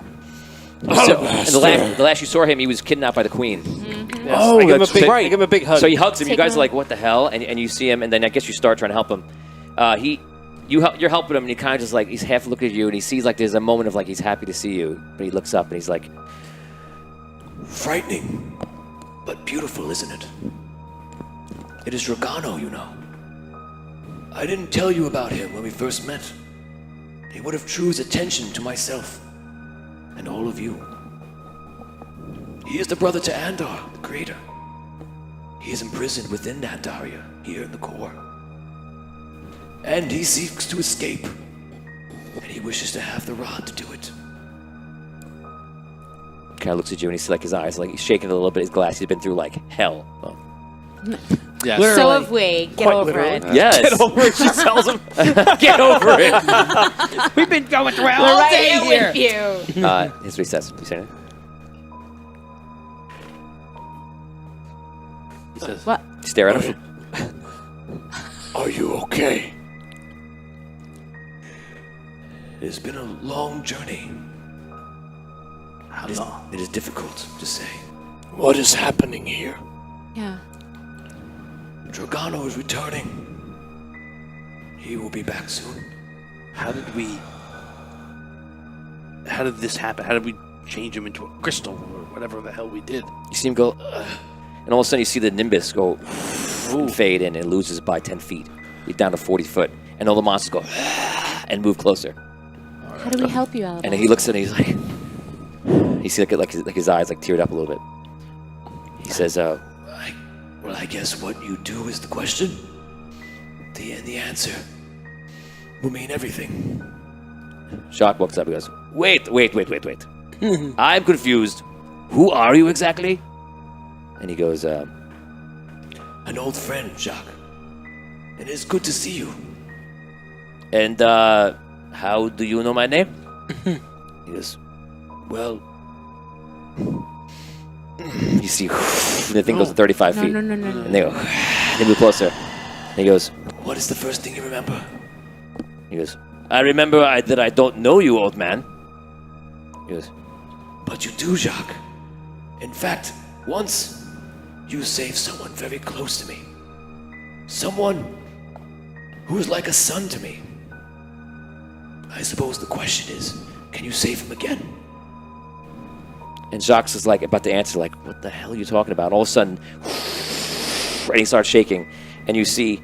So, and the last you saw him, he was kidnapped by the queen. Mm-hmm. Yes. I give him a big hug. So he hugs him. You guys are like, what the hell? And you see him, and then I guess you start trying to help him. You're helping him, and he kind of just like, he's half looking at you, and he sees like there's a moment of like he's happy to see you, but he looks up and he's like, frightening, but beautiful, isn't it? It is Dragano, you know. I didn't tell you about him when we first met. He would have drew his attention to myself and all of you. He is the brother to Andar, the creator. He is imprisoned within Andaria, here in the core. And he seeks to escape, and he wishes to have the rod to do it. kind of looks at you and he's like, his eyes, like he's shaking a little bit. His glass, he's been through like hell. Oh. Yes. So have we. Get Quite over literally. it. Yes. Get over it, she tells him. Get over it. We've been going through hell We're all right day here here. with you. Here's what he says. You say anything? He says, What? Stare at him. Are you okay? It has been a long journey. how long? It is difficult to say. What is happening here? Yeah. Dragano is returning. He will be back soon. How did this happen? How did we change him into a crystal or whatever the hell we did? You see him go, and all of a sudden you see the Nimbus go and fade in and loses by 10 feet. You're down to 40 foot. And all the monsters go and move closer. How do we help you, Alabama? And then he looks at it and he's like, you see like his eyes like teared up a little bit. He says, Well, I guess what you do is the question. The answer will mean everything. Shock walks up and goes, wait. I'm confused. Who are you exactly? And he goes, An old friend, Jacques. And it's good to see you. And how do you know my name? He goes, well, you see, the thing goes to 35 feet. No. And they go, they move closer. And he goes, What is the first thing you remember? he goes, I remember that I don't know you, old man. He goes, But you do, Jacques. In fact, once you saved someone very close to me. Someone who was like a son to me. I suppose the question is, can you save him again? and Jacques is like about to answer, like, what the hell are you talking about? All of a sudden, and he starts shaking, and you see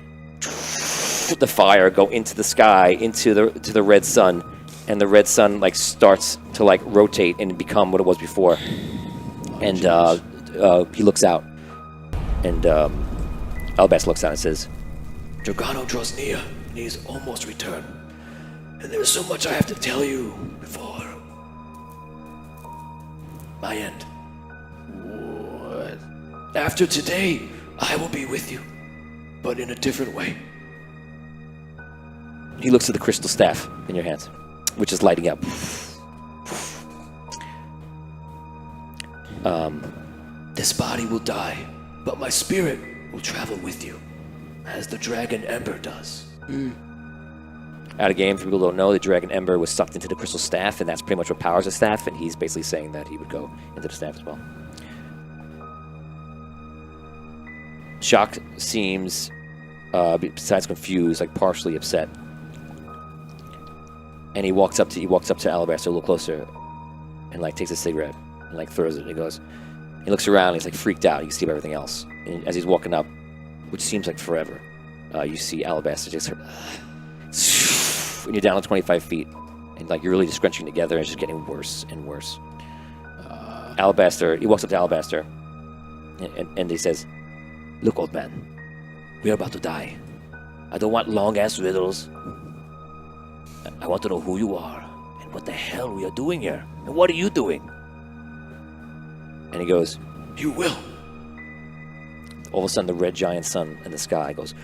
the fire go into the sky, into the red sun, and the red sun like starts to like rotate and become what it was before. And he looks out, and Albas looks out and says, Dragano draws near, and he is almost returned. And there is so much I have to tell you before my end. What? After today, I will be with you, but in a different way. He looks at the crystal staff in your hands, which is lighting up. This body will die, but my spirit will travel with you, as the dragon Ember does. Out of game, for people who don't know, the dragon Ember was sucked into the crystal staff, and that's pretty much what powers the staff, and he's basically saying that he would go into the staff as well. Shock seems, besides confused, like partially upset. And he walks up to Alabaster a little closer, and like takes a cigarette and like throws it. And he looks around. And he's like freaked out. You can see everything else. And as he's walking up, which seems like forever, you see Alabaster just, and you're down to 25 feet, and like you're really just scrunching together, and it's just getting worse and worse. Alabaster, he walks up to Alabaster, and he says, "Look, old man, we are about to die. I don't want long-ass riddles. I want to know who you are, and what the hell we are doing here, and what are you doing?" And he goes, You will. all of a sudden the red giant sun in the sky goes,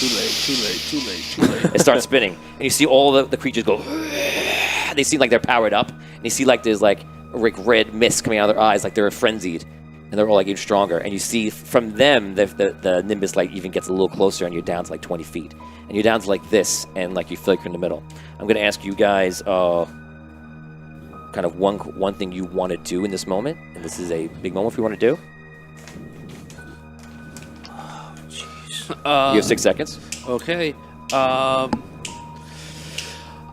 Too late. it starts spinning, and you see all the creatures go, they seem like they're powered up, and you see like there's like red mist coming out of their eyes, like they're frenzied, and they're all like even stronger, and you see from them the Nimbus like even gets a little closer, and you're down to like 20 feet, and you're down to like this, and like you feel like you're in the middle. I'm gonna ask you guys kind of one thing you want to do in this moment, and this is a big moment if you want to do. You have 6 seconds. Okay.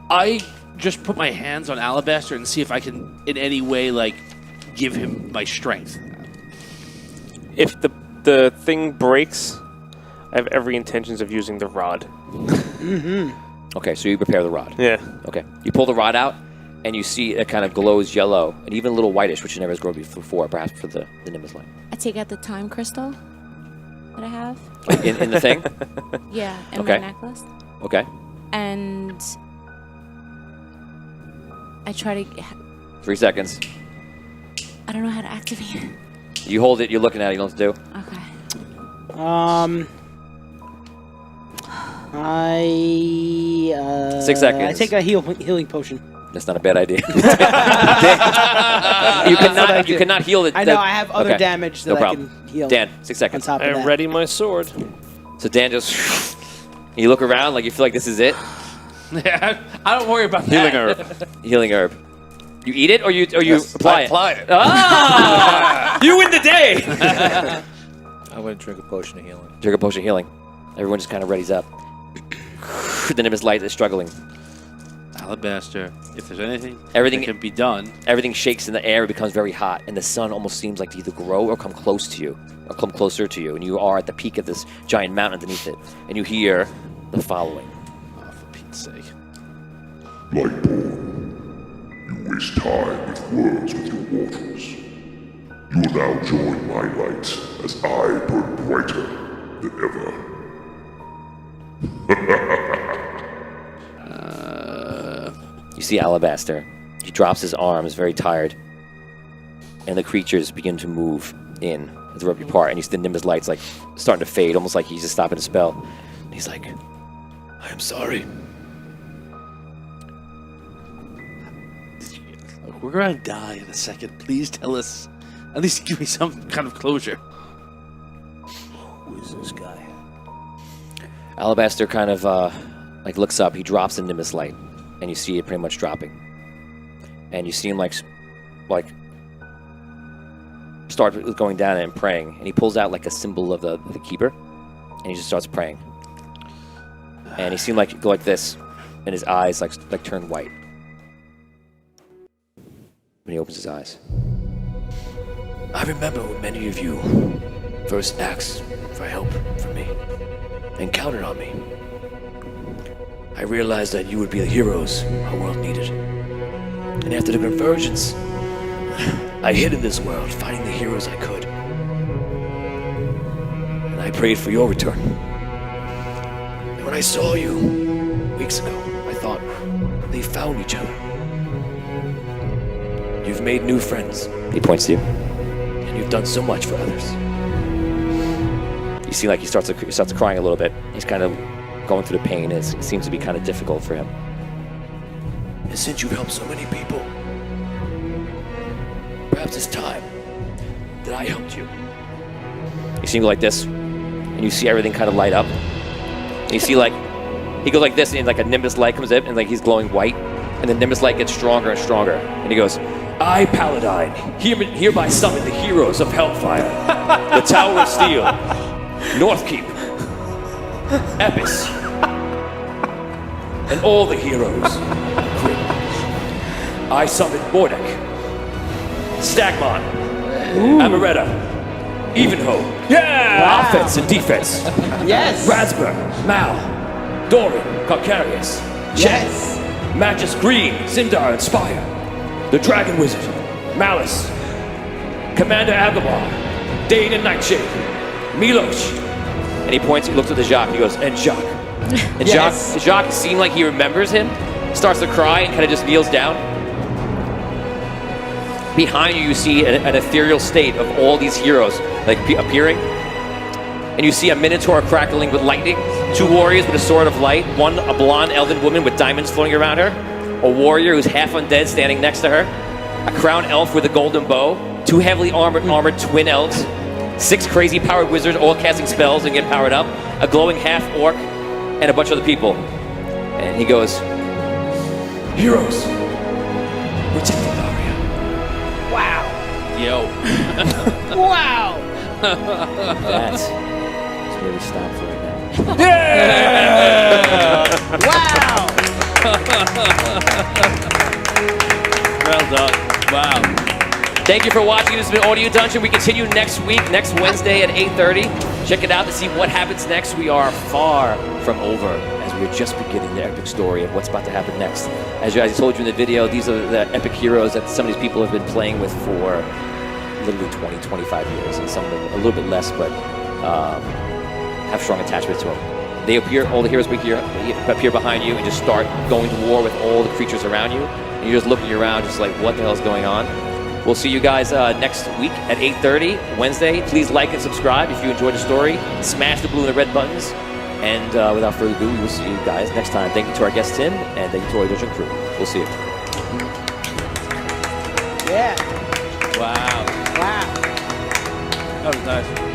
I just put my hands on Alabaster and see if I can, in any way, like, give him my strength. If the thing breaks, I have every intentions of using the rod. Okay, so you prepare the rod. Yeah. Okay, you pull the rod out, and you see it kind of glows yellow, and even a little whitish, which it never has grown before, perhaps for the Nimbus light. I take out the time crystal that I have. In the thing? Yeah, in Okay. my necklace. Okay. And I try to... 3 seconds. I don't know how to activate it. You hold it, you're looking at it, you know what to do. Okay. I 6 seconds. I take a healing potion. That's not a bad idea. you cannot heal it. I know, I have other damage that I can heal. Dan, 6 seconds. On top of I that. ready my sword. So Dan just, you look around like you feel like this is it. I don't worry about Healing that. herb. Healing herb. You eat it or you apply it? Apply it. Ah! You win the day. I'm going to drink a potion of healing. Drink a potion of healing. Everyone just kind of readies up. The Nimbus light is struggling. Alabaster, if there's anything Everything- that can be done. Everything shakes in the air, it becomes very hot, and the sun almost seems like to either grow or come close to you, or come closer to you, and you are at the peak of this giant mountain underneath it, and you hear the following. Oh, for Pete's sake. Lightborn, you waste time with words with your mortals. You will now join my light as I burn brighter than ever. You see Alabaster. He drops his arms, very tired, and the creatures begin to move in as they rip apart, and you see the Nimbus lights like starting to fade, almost like he's just stopping a spell. And he's like, I am sorry. Look, we're gonna die in a second. Please tell us. At least give me some kind of closure. Who is this guy? Alabaster kind of like looks up. He drops the Nimbus light, and you see it pretty much dropping. And you see him like start going down and praying. And he pulls out like a symbol of the keeper, and he just starts praying. And he seemed like go like this, and his eyes like turn white when he opens his eyes. I remember when many of you first asked for help from me and counted on me. I realized that you would be the heroes our world needed. And after the convergence, I hid in this world, finding the heroes I could. And I prayed for your return. And when I saw you weeks ago, I thought they found each other. You've made new friends. He points to you. And you've done so much for others. You see like he starts crying a little bit. He's kind of going through the pain. It seems to be kind of difficult for him. And since you've helped so many people, perhaps it's time that I helped you. You see him go like this, and you see everything kind of light up. And you see like, he goes like this, and like a Nimbus light comes in, and like he's glowing white, and the Nimbus light gets stronger and stronger. And he goes, I, Paladine, hereby summon the heroes of Hellfire, the Tower of Steel, Northkeep, Epis, and all the heroes of Grim. I summon Mordek, Stagmon, Amaretta, Evenho, offense and defense, Yes. Razber, Mal, Doran, Carcarius, Yes. Magus Green, Sindar, and Spire, the Dragon Wizard, Malice, Commander Agamar, Dane and Nightshade, Milosh. and he points, he looks at the Jacques, he goes, and Jacques. and Yes. Jacques seemed like he remembers him, starts to cry and kind of just kneels down. Behind you, you see an ethereal state of all these heroes like appearing. And you see a Minotaur crackling with lightning, two warriors with a sword of light, one a blonde elven woman with diamonds floating around her, a warrior who's half undead standing next to her, a crowned elf with a golden bow, two heavily armored twin elves, 6 crazy powered wizards all casting spells and getting powered up, a glowing half orc, and a bunch of other people. And he goes, Heroes, protect Ilaria. Wow. Yo. Wow. that's where we stop for right now. Wow. Well done. Wow. Thank you for watching. This has been Audio Dungeon. We continue next week, next Wednesday at 8:30. Check it out to see what happens next. We are far from over as we are just beginning the epic story of what's about to happen next. As I told you in the video, these are the epic heroes that some of these people have been playing with for literally 20, 25 years, and some of them a little bit less, but have strong attachment to them. They appear, all the heroes appear behind you and just start going to war with all the creatures around you. And you're just looking around just like, what the hell is going on? We'll see you guys next week at 8:30, Wednesday. Please like and subscribe if you enjoyed the story. Smash the blue and the red buttons. And without further ado, we will see you guys next time. Thank you to our guest, Tim, and thank you to our Dungeon crew. We'll see you. Yeah. Wow. Wow. That was nice.